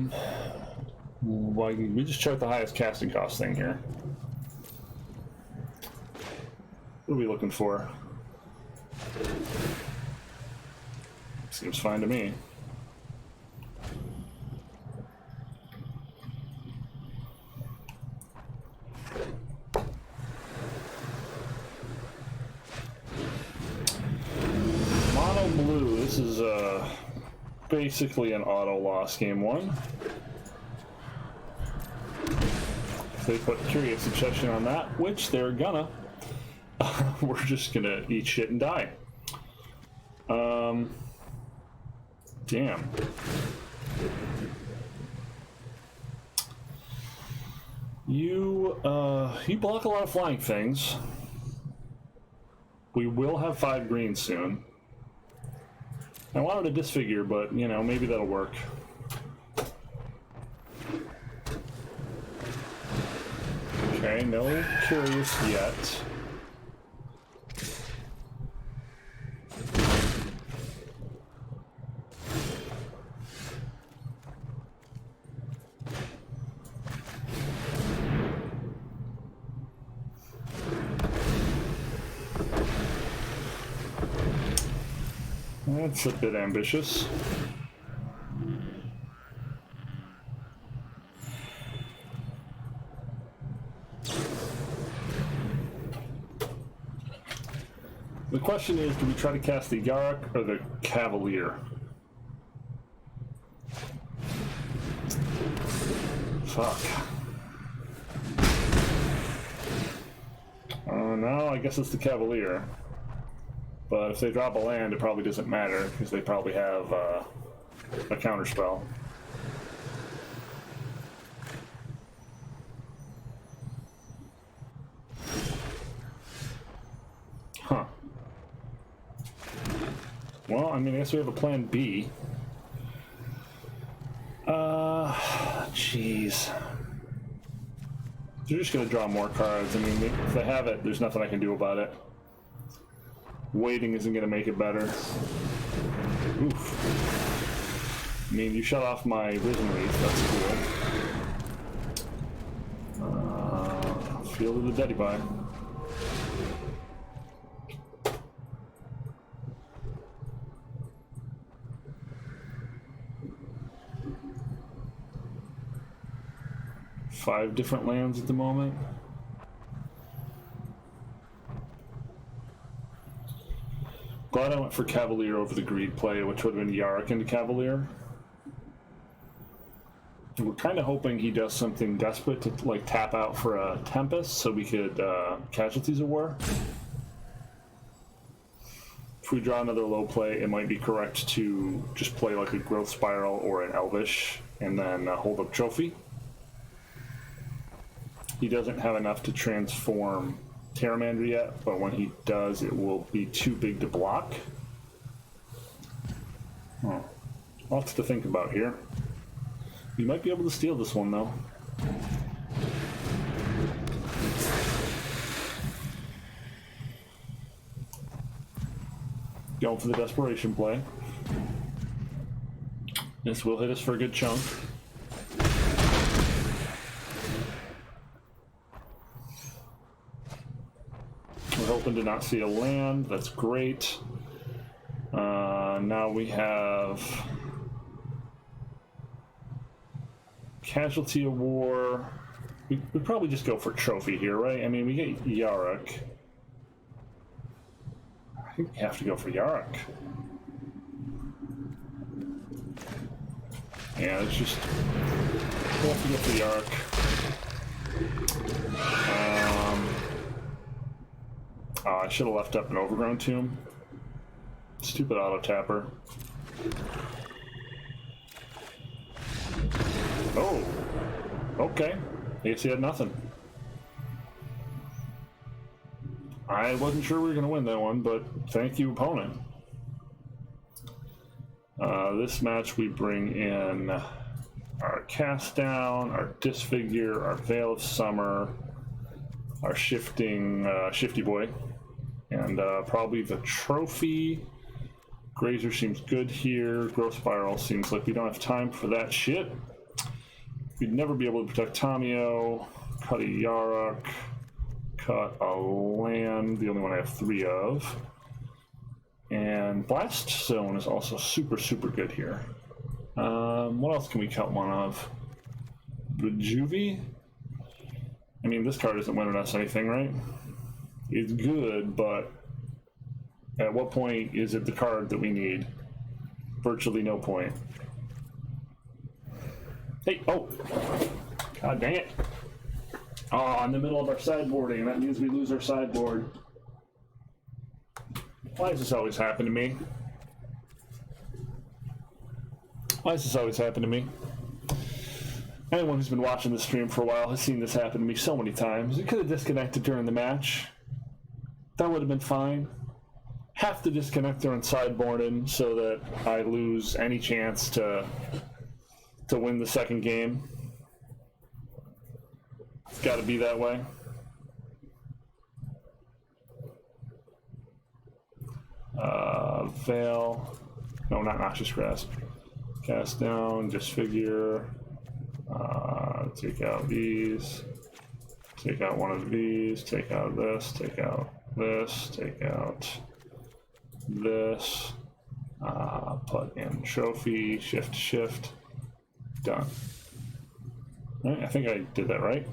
we just chart the highest casting cost thing here. What are we looking for? Seems fine to me. Mono blue, this is basically an auto loss game 1. If they put curious obsession on that, which they're gonna, we're just gonna eat shit and die. Damn. You block a lot of flying things. We will have 5 greens soon. I wanted to disfigure, but, you know, maybe that'll work. Okay, no curious yet. That's a bit ambitious. The question is, do we try to cast the Yarok or the Cavalier? Fuck. No, I guess it's the Cavalier. But if they drop a land, it probably doesn't matter, because they probably have a counterspell. Huh. Well, I mean, I guess we have a plan B. Jeez. They're just gonna draw more cards. I mean, if they have it, there's nothing I can do about it. Waiting isn't gonna make it better. Oof. I mean, you shut off my Risen Wraith, that's cool. Field of the Deaddy Bye. Five different lands at the moment. Glad I went for Cavalier over the Greed play, which would have been Yarok into Cavalier. We're kind of hoping he does something desperate to like tap out for a Tempest so we could Casualties of War. If we draw another low play, it might be correct to just play like a Growth Spiral or an Elvish and then hold up Trophy. He doesn't have enough to transform Terramander yet, but when he does, it will be too big to block. Oh, lots to think about here. We might be able to steal this one, though. Going for the desperation play. This will hit us for a good chunk. We're hoping to not see a land. That's great. Now we have Casualty of War. We'd probably just go for Trophy here, right? I mean, we get Yarok. I think we have to go for Yarok. Yeah, it's just... we'll have to go for Yarok. I should have left up an Overgrown Tomb. Stupid auto-tapper. Oh! Okay. I guess he had nothing. I wasn't sure we were going to win that one, but thank you, opponent. This match we bring in our Cast Down, our Disfigure, our Veil of Summer, our Shifty Boy, and probably the Trophy. Grazer seems good here. Growth Spiral seems like we don't have time for that shit. We'd never be able to protect Tamio. Cut a Yarok. Cut a land, the only one I have 3 of. And Blast Zone is also super, super good here. What else can we cut one of? Juvie? I mean, this card isn't winning us anything, right? It's good, but at what point is it the card that we need? Virtually no point. Hey, oh! God dang it. Oh, in the middle of our sideboarding, that means we lose our sideboard. Why does this always happen to me? Why does this always happen to me? Anyone who's been watching this stream for a while has seen this happen to me so many times. We could have disconnected during the match. That would have been fine. Have to disconnect during sideboarding so that I lose any chance to win the second game. It's got to be that way. Veil. No, not Noxious Grasp. Cast Down, Disfigure. Take out these. Take out one of these. Take out this. Take out this. Take out this. Put in Trophy. Shift, shift. Done. All right, I think I did that right.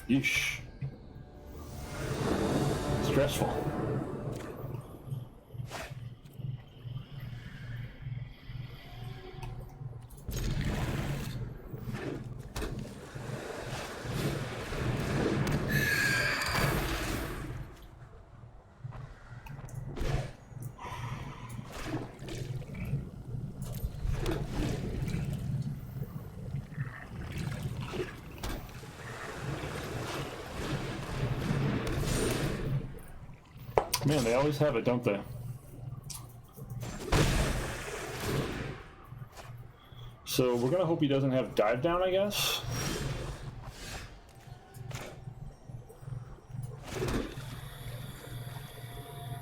Yeesh. Stressful. Man, they always have it, don't they? So we're gonna hope he doesn't have dive down, I guess.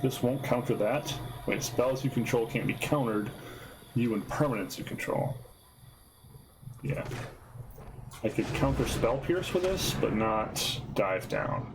This won't counter that. Wait, spells you control can't be countered. You and permanents you control. Yeah. I could counter spell pierce with this, but not dive down.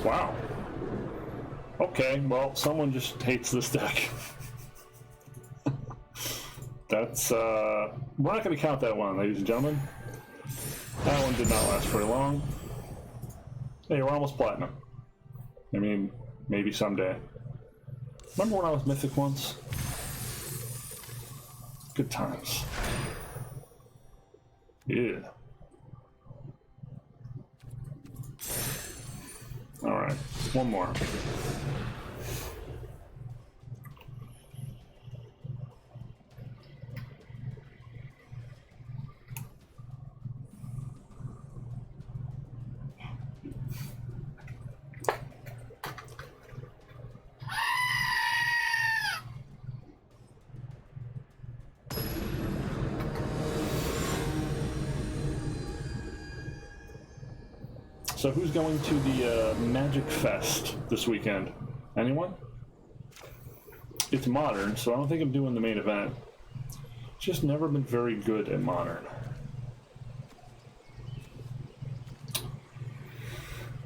Wow. Okay, well, someone just hates this deck. That's, we're not going to count that one, ladies and gentlemen. That one did not last very long. Hey, we're almost platinum. I mean, maybe someday. Remember when I was mythic once? Good times. Yeah. Alright, one more. So who's going to the Magic Fest this weekend? Anyone? It's modern, so I don't think I'm doing the main event. Just never been very good at modern.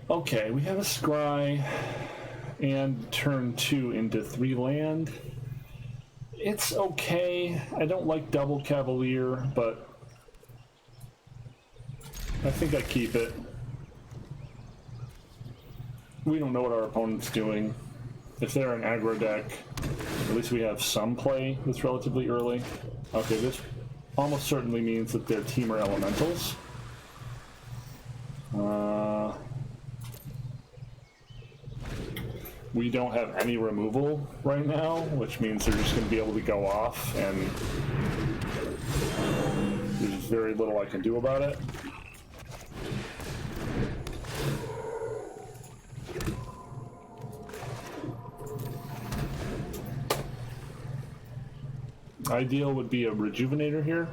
Okay, we have a scry and turn 2 into 3 land. It's okay. I don't like double Cavalier, but I think I keep it. We don't know what our opponent's doing. If they're an aggro deck, at least we have some play that's relatively early. Okay, this almost certainly means that their team are elementals. We don't have any removal right now, which means they're just going to be able to go off, and there's very little I can do about it. Ideal would be a Rejuvenator here,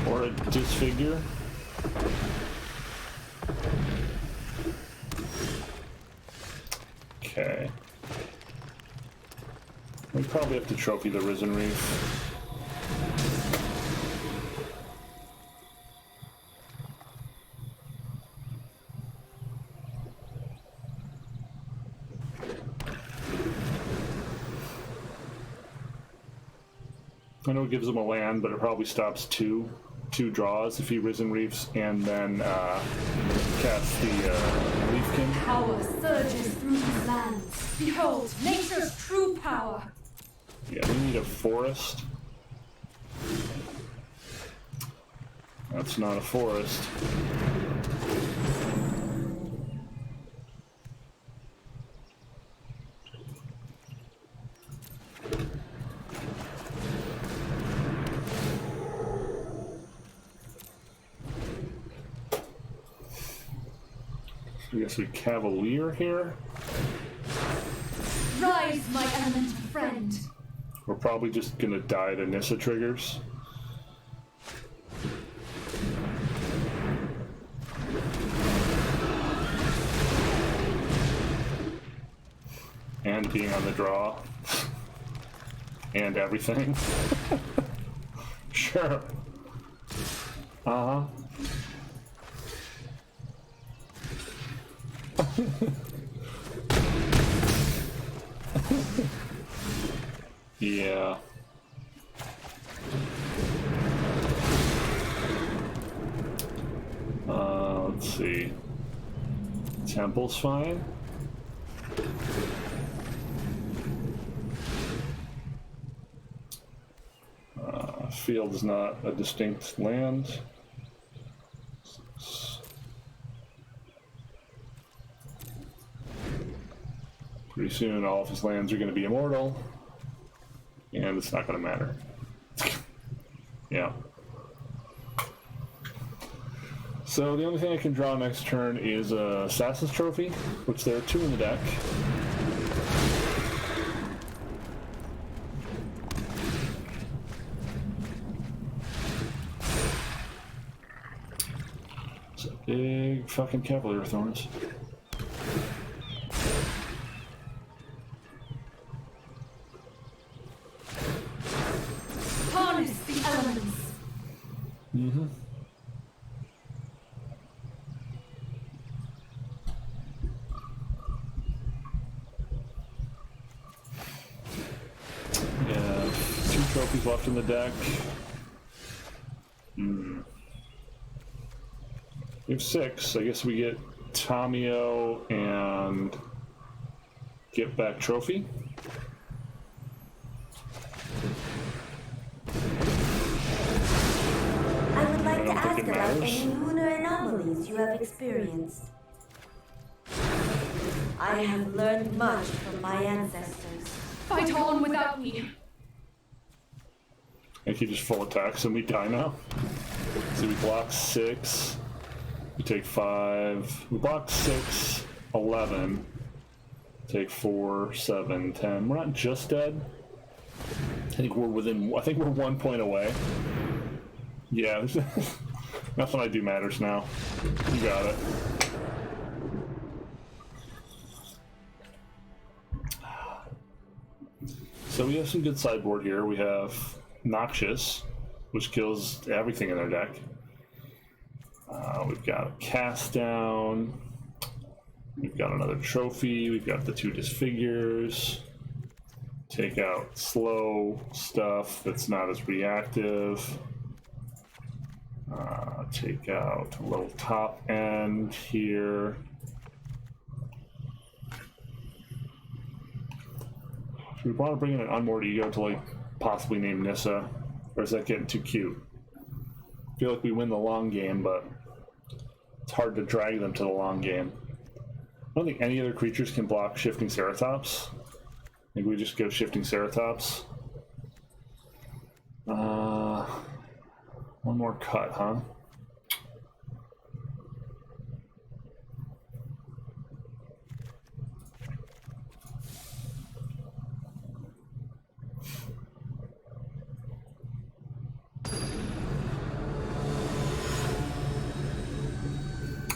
or a Disfigure. Okay. We probably have to trophy the Risen Reef. I know it gives him a land, but it probably stops two draws if he Risen Reefs and then casts the Leafkin. Power surges through these lands. Behold, nature's true power. Yeah, we need a forest. That's not a forest. I guess we Cavalier here. Rise, my elemental friend. We're probably just gonna die to Nissa triggers. And being on the draw. And everything. Sure. Uh-huh. Yeah. Let's see. Temple's fine. field is not a distinct land. Pretty soon all of his lands are going to be immortal, and it's not going to matter. Yeah. So the only thing I can draw next turn is a Assassin's Trophy, which there are 2 in the deck. It's a big fucking Cavalier Thorns. Harness the elements. Mm-hmm. Yeah, 2 trophies left in the deck. We have 6. I guess we get Tamio and get back trophy. I would like I to don't ask think it about matters. any lunar anomalies you have experienced. I have learned much from my ancestors. Fight on without me. I think he just full attacks and we die now. So we block 6. We take 5. We block 6, 11. Take 4, 7, 10. We're not just dead. I think we're 1 point away. Yeah, nothing I do matters now. You got it. So we have some good sideboard here. We have Noxious, which kills everything in their deck. We've got a Cast Down. We've got another Trophy. We've got the 2 Disfigures. Take out slow stuff that's not as reactive. Take out a little top end here. So we want to bring in an Unmoored Ego to like possibly name Nissa, or is that getting too cute? I feel like we win the long game, but it's hard to drag them to the long game. I don't think any other creatures can block Shifting Ceratops. Maybe we just go Shifting Ceratops. One more cut, huh?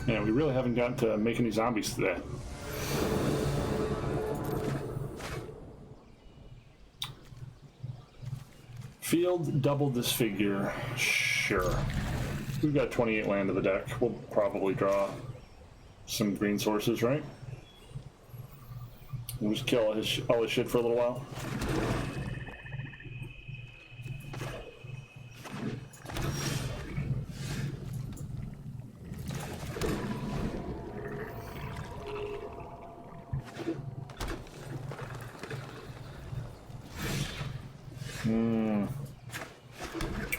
Yeah, we really haven't gotten to make any zombies today. Field double Disfigure. Sure. We've got 28 land in the deck. We'll probably draw some green sources, right? We'll just kill all his shit for a little while.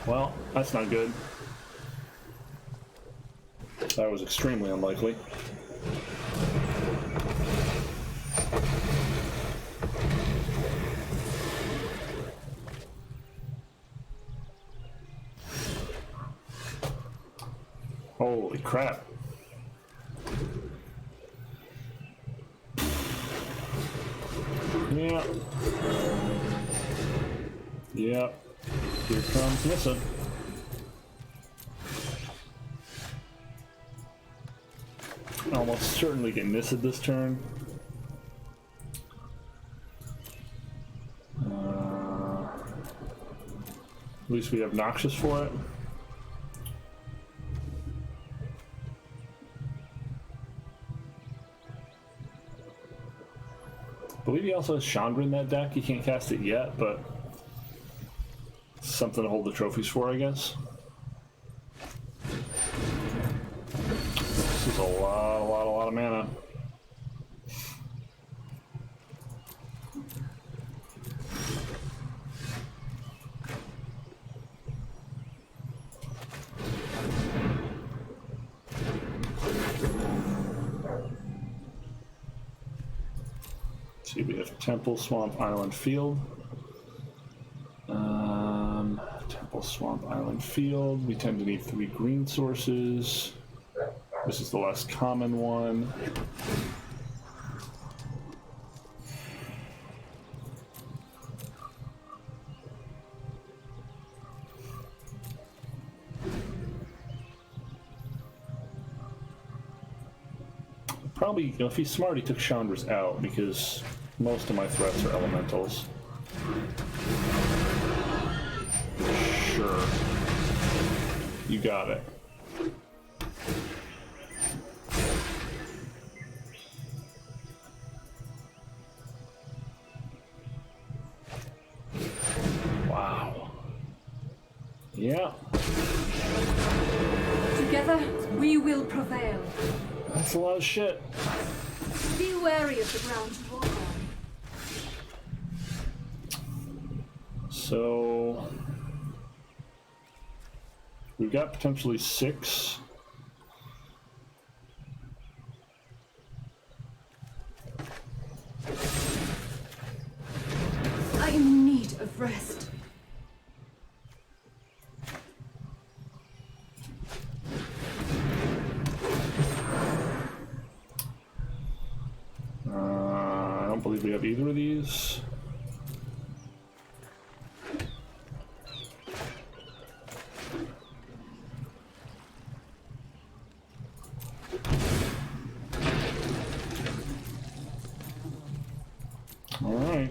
Well, that's not good. That was extremely unlikely. Holy crap. Yeah. Yeah. Here comes Nissa. Almost certainly get Nissa this turn. At least we have Noxious for it. I believe he also has Chandra in that deck. He can't cast it yet, but something to hold the trophies for, I guess. This is a lot of mana. see, we have Temple, Swamp, Island, Field. Temple, Swamp, Island, Field. We tend to need 3 green sources. This is the less common one. Probably, you know, if he's smart, he took Chandra's out because most of my threats are elementals. Sure. You got it. Wow. Yeah. Together, we will prevail. That's a lot of shit. Be wary of the ground you walk on. So we've got potentially 6. I am in need of rest. I don't believe we have either of these. All right.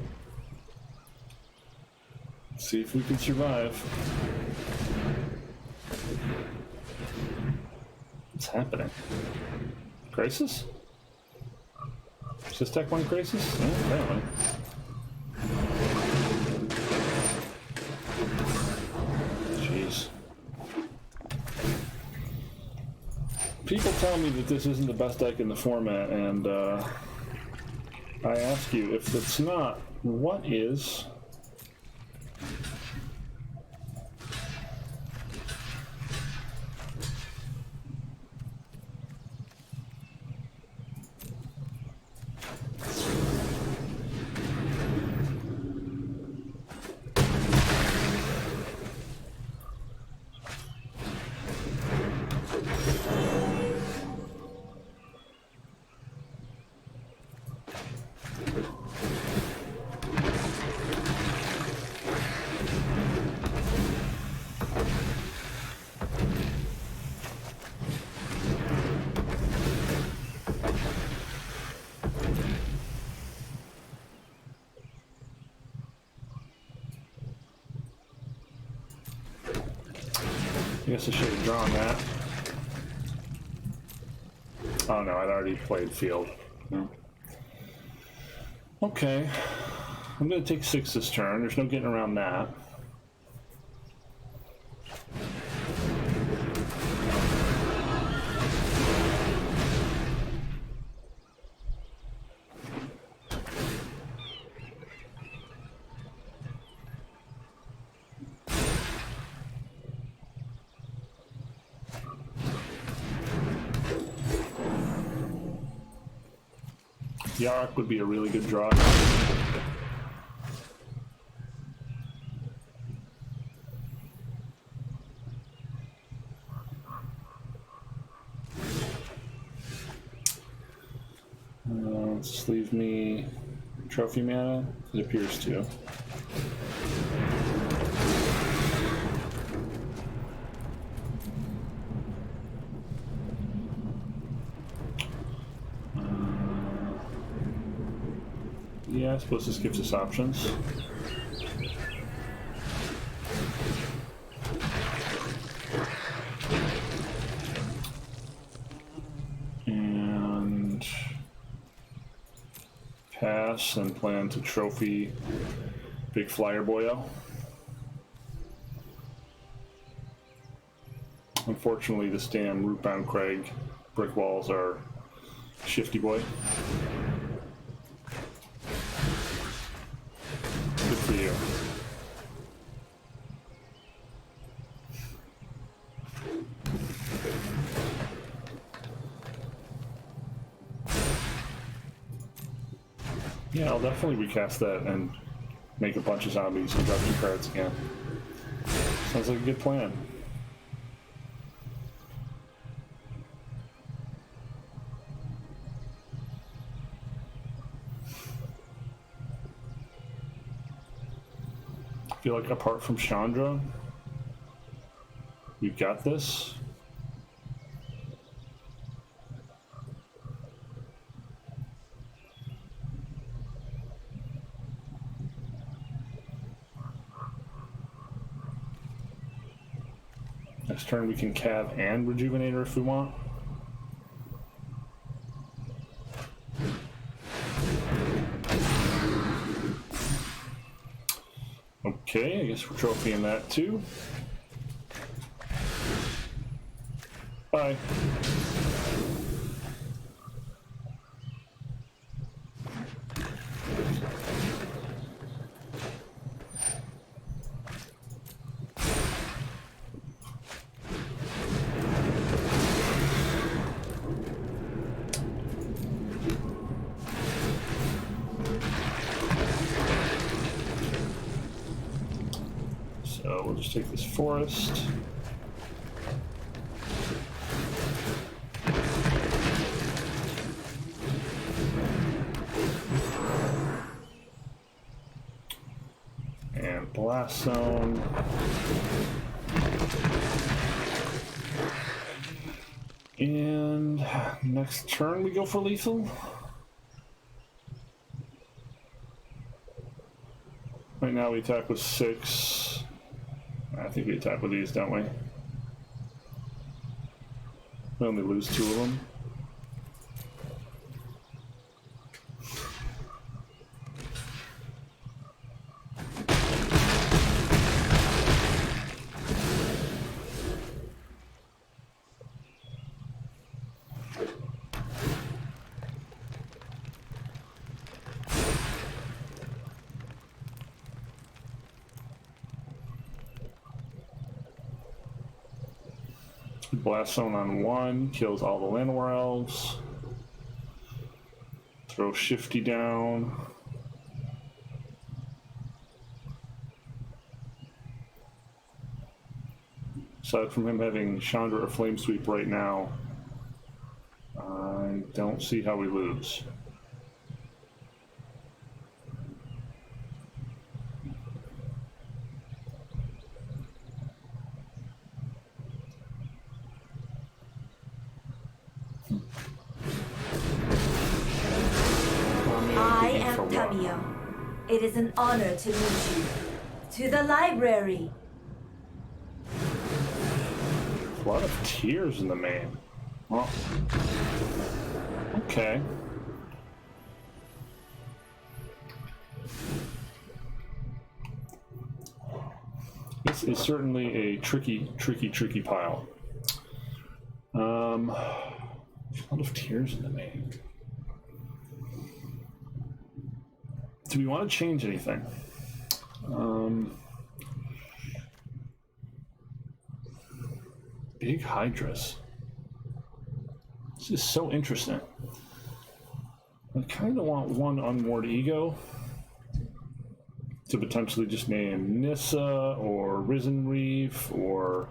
See if we can survive. What's happening? Crisis? Is this deck 1 crisis? Yeah, apparently. Jeez. People tell me that this isn't the best deck in the format, and I ask you, if it's not, what is? I guess I should have drawn that. Oh no, I'd already played field. No. Okay. I'm going to take 6 this turn. There's no getting around that. Yarok would be a really good draw. Let's leave me trophy mana. It appears to. Yeah, I suppose this gives us options. And pass and plan to trophy Big Flyer Boyo. Unfortunately, this damn Rootbound Crag brick walls are shifty boy. Good for you. Yeah, I'll definitely recast that and make a bunch of zombies and drop 2 cards again. Sounds like a good plan. I feel like apart from Chandra, we've got this. Next turn we can Cav and Rejuvenator if we want. Okay, I guess we're trophying that too. Bye. So we'll just take this forest. And blast zone. And next turn we go for lethal. Right now we attack with 6. I think we attack with these, don't we? We only lose 2 of them. Blast zone on 1, kills all the Llanowar elves. Throw Shifty down. Aside from him having Chandra or Flame Sweep right now, I don't see how we lose. I am Tamio. It is an honor to meet you. To the library. A lot of tears in the main. Well, okay. This is certainly a tricky pile. A lot of tears in the main. Do we want to change anything? Big Hydras. This is so interesting. I kind of want 1 Unmoored Ego to potentially just name Nissa or Risen Reef or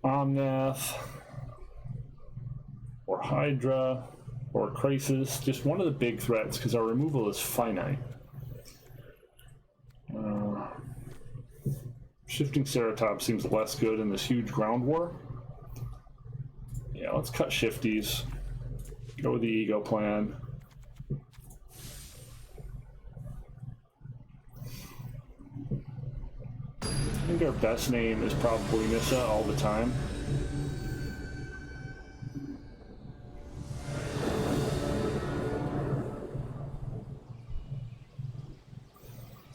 Omnath or Hydra or Crisis, just one of the big threats, because our removal is finite. Shifting Ceratop seems less good in this huge ground war. Yeah, let's cut Shifties. Go with the Ego plan. I think our best name is probably Nissa all the time.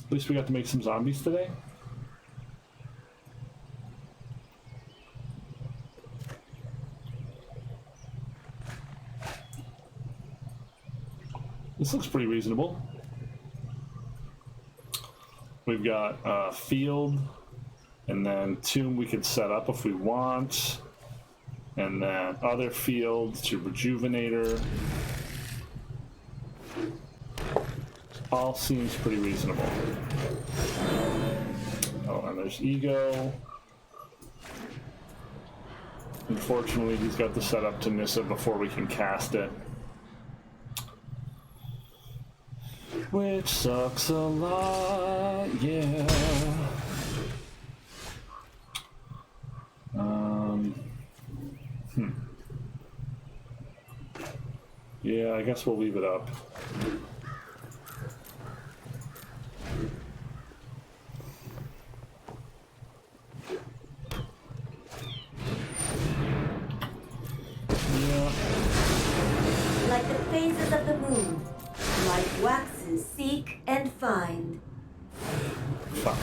At least we got to make some zombies today. This looks pretty reasonable. We've got field, and then tomb we could set up if we want, and then other field to rejuvenator. all seems pretty reasonable. Oh, and there's Ego. Unfortunately, he's got the setup to Nissa before we can cast it. Which sucks a lot, yeah. Yeah, I guess we'll leave it up. Yeah. Like the phases of the moon, like waxes seek and find. Fuck.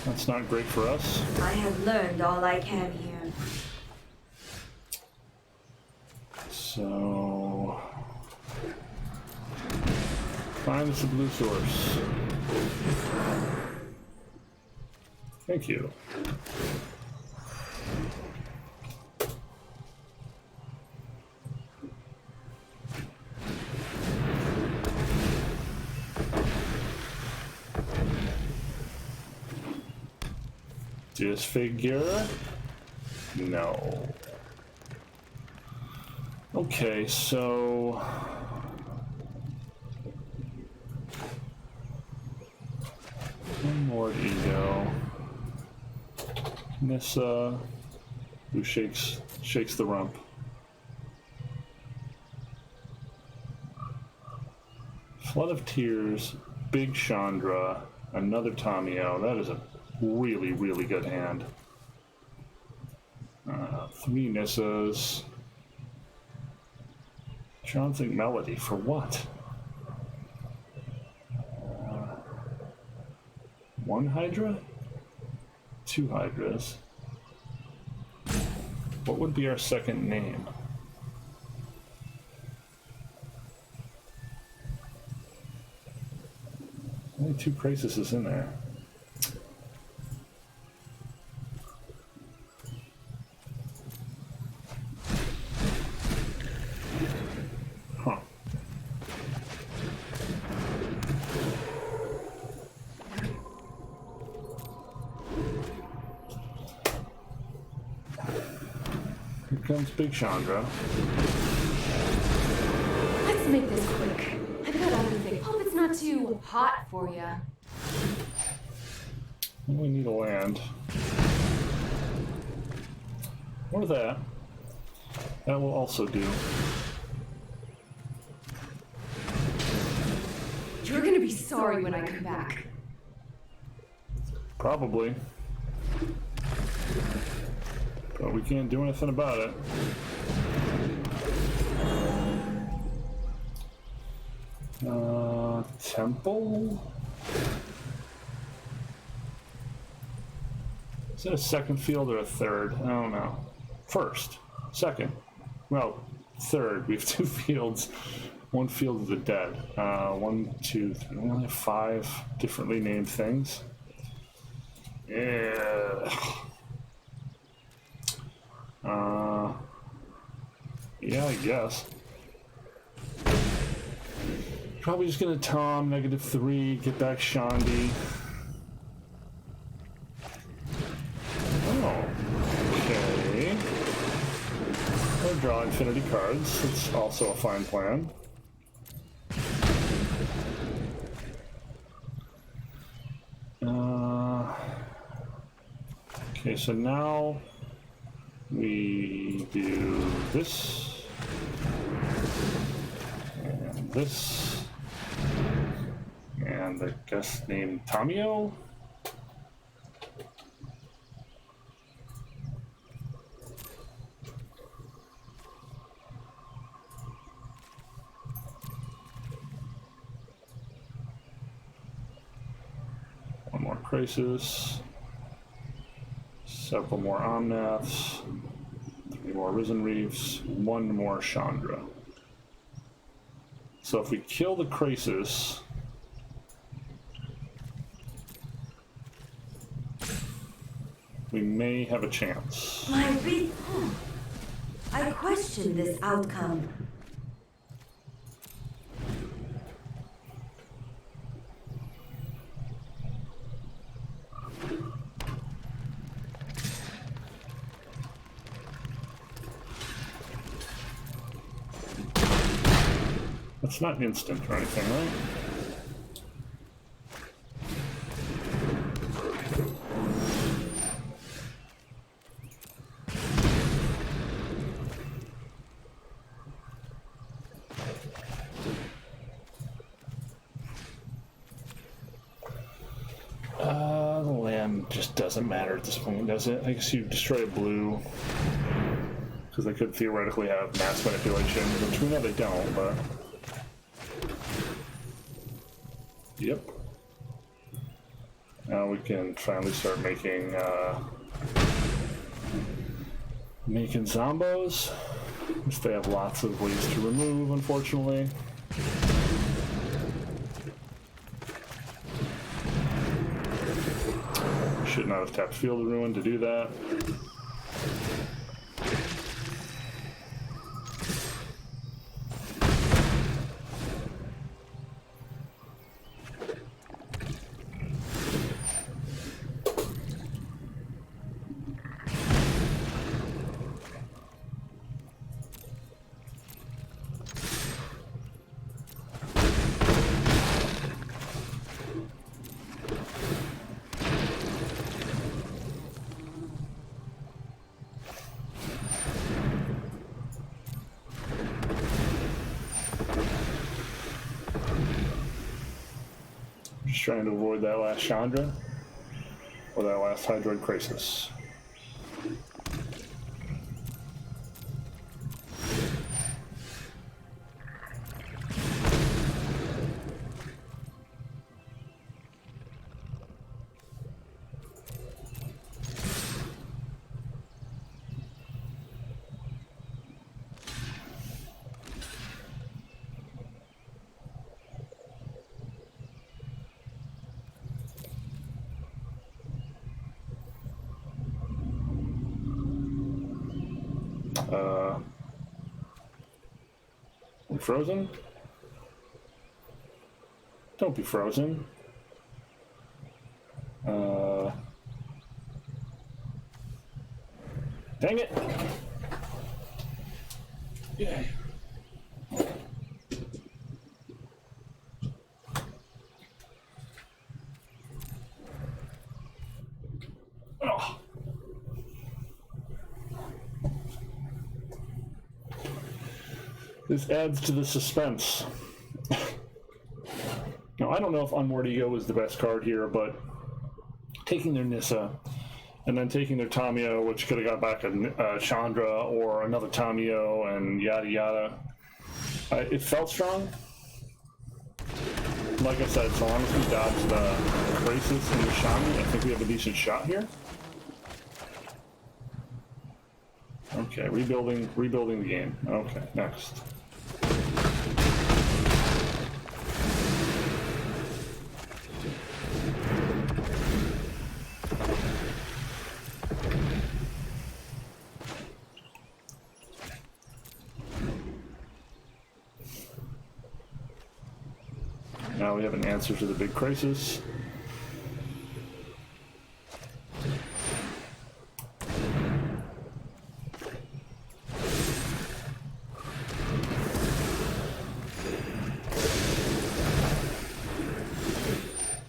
That's not great for us. I have learned all I can here. So... find us a blue source. Thank you. Disfigure? No. Okay, so... one more Ego. Nissa, who shakes the rump. Flood of Tears, Big Chandra, another Tamio. That is a really, really good hand. 3 Nissas. Johnson Melody, for what? 1 Hydra? 2 Hydras. What would be our second name? Only 2 Crises in there. Huh. Here comes Big Chandra. Let's make this quick. I've got everything. Hope it's not too hot for you. We need a land. Or that. That will also do. You're gonna be sorry when I come back. Probably. But we can't do anything about it. Temple? Is it a second field or a third? I don't know. First. Second. Well, third. We have 2 fields. 1 field of the dead. 1, 2, 3. We only have 5 differently named things. Yeah. Yeah, I guess. Probably just gonna Tom, -3, get back Shandi. Oh, okay. Or draw infinity cards. It's also a fine plan. Okay, so now we do this and this and the guest named Tamio. One more Crisis. Several more Omnaths, 3 more Risen Reefs, 1 more Chandra. So if we kill the Crisis, we may have a chance. I question this outcome. It's not instant or anything, right? The land just doesn't matter at this point, does it? I guess you destroy a blue. Because they could theoretically have mass manipulation, which we know they don't, but... Yep. Now we can finally start making zombos. Which they have lots of ways to remove, unfortunately. Should not have tapped Field of Ruin to do that. Just trying to avoid that last Chandra or that last Hydroid Crisis. You frozen? Don't be frozen. Dang it! Yeah. Oh. This adds to the suspense. Now, I don't know if Unmoored Ego is the best card here, but taking their Nissa and then taking their Tamio, which could have got back a Chandra or another Tamio and yada yada, it felt strong. Like I said, so long as we dodge the Crisis and the Shami, I think we have a decent shot here. Okay, rebuilding the game. Okay, next. Now we have an answer to the big crisis.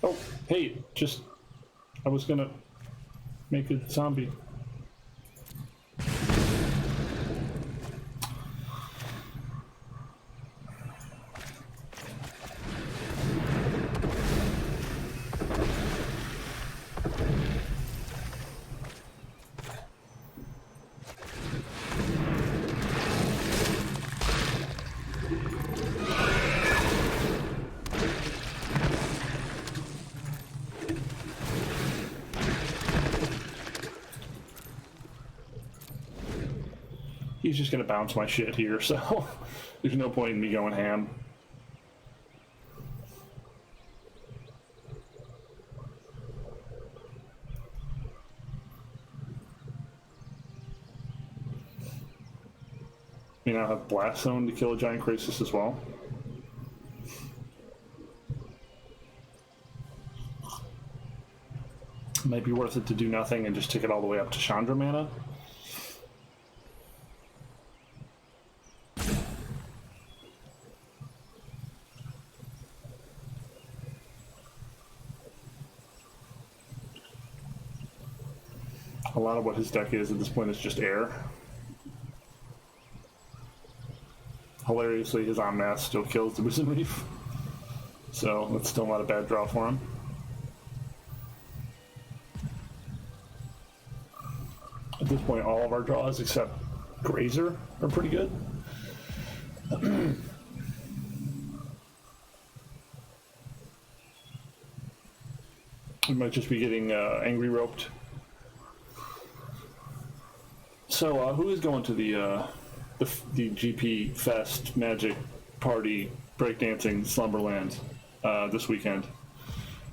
Oh, hey, I was gonna make a zombie. He's just gonna bounce my shit here, so there's no point in me going ham. We now have Blast Zone to kill a Giant Crisis as well. Might be worth it to do nothing and just take it all the way up to Chandra mana. A lot of what his deck is at this point is just air. Hilariously, his Omnath still kills the Risen Reef. So that's still not a bad draw for him. At this point, all of our draws except Grazer are pretty good. We might just be getting angry roped. So, who is going to the GP Fest Magic Party Breakdancing Slumberland this weekend?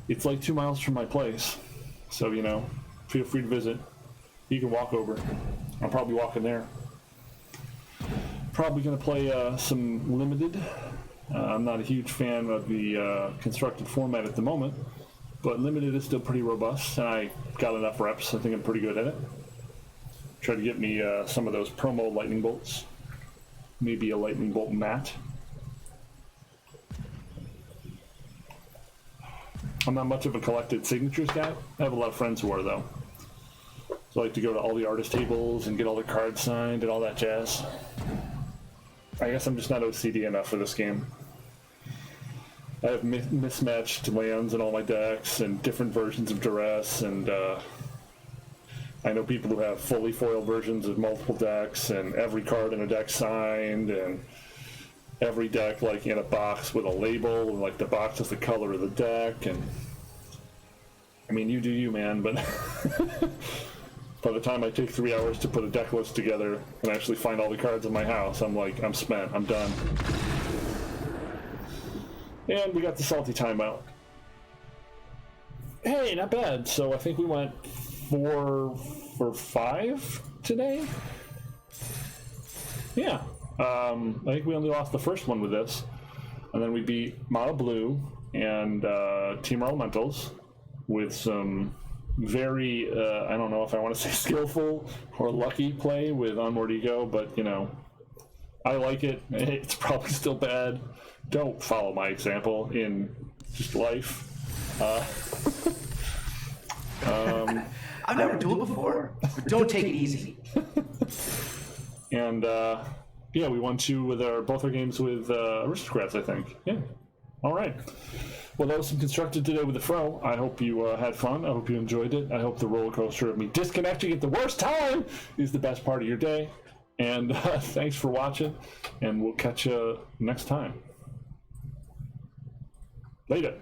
It's like 2 miles from my place, so you know, feel free to visit. You can walk over. I'm probably walking there. Probably going to play some limited. I'm not a huge fan of the constructed format at the moment, but limited is still pretty robust, and I got enough reps. I think I'm pretty good at it. Try to get me some of those promo lightning bolts. Maybe a lightning bolt mat. I'm not much of a collected signatures guy. I have a lot of friends who are, though. So I like to go to all the artist tables and get all their cards signed and all that jazz. I guess I'm just not OCD enough for this game. I have mismatched lands in all my decks and different versions of Duress, and I know people who have fully foiled versions of multiple decks and every card in a deck signed and every deck like in a box with a label and like the box is the color of the deck. And I mean, you do you, man, but by the time I take 3 hours to put a deck list together and actually find all the cards in my house, I'm like, I'm spent, I'm done. And we got the salty timeout. Hey, not bad. So I think we went 4 for 5 today. Yeah. I think we only lost the first one with this. And then we beat Mono Blue and Team Elementals with some very, I don't know if I want to say skillful or lucky play with Onward Ego, but, you know, I like it. It's probably still bad. Don't follow my example in just life. I've never dueled before, but don't take it easy. And, yeah, we won 2 with both our games with aristocrats, I think. Yeah. All right. Well, that was some Constructed today with the Fro. I hope you had fun. I hope you enjoyed it. I hope the roller coaster of me disconnecting at the worst time is the best part of your day. And thanks for watching, and we'll catch you next time. Later.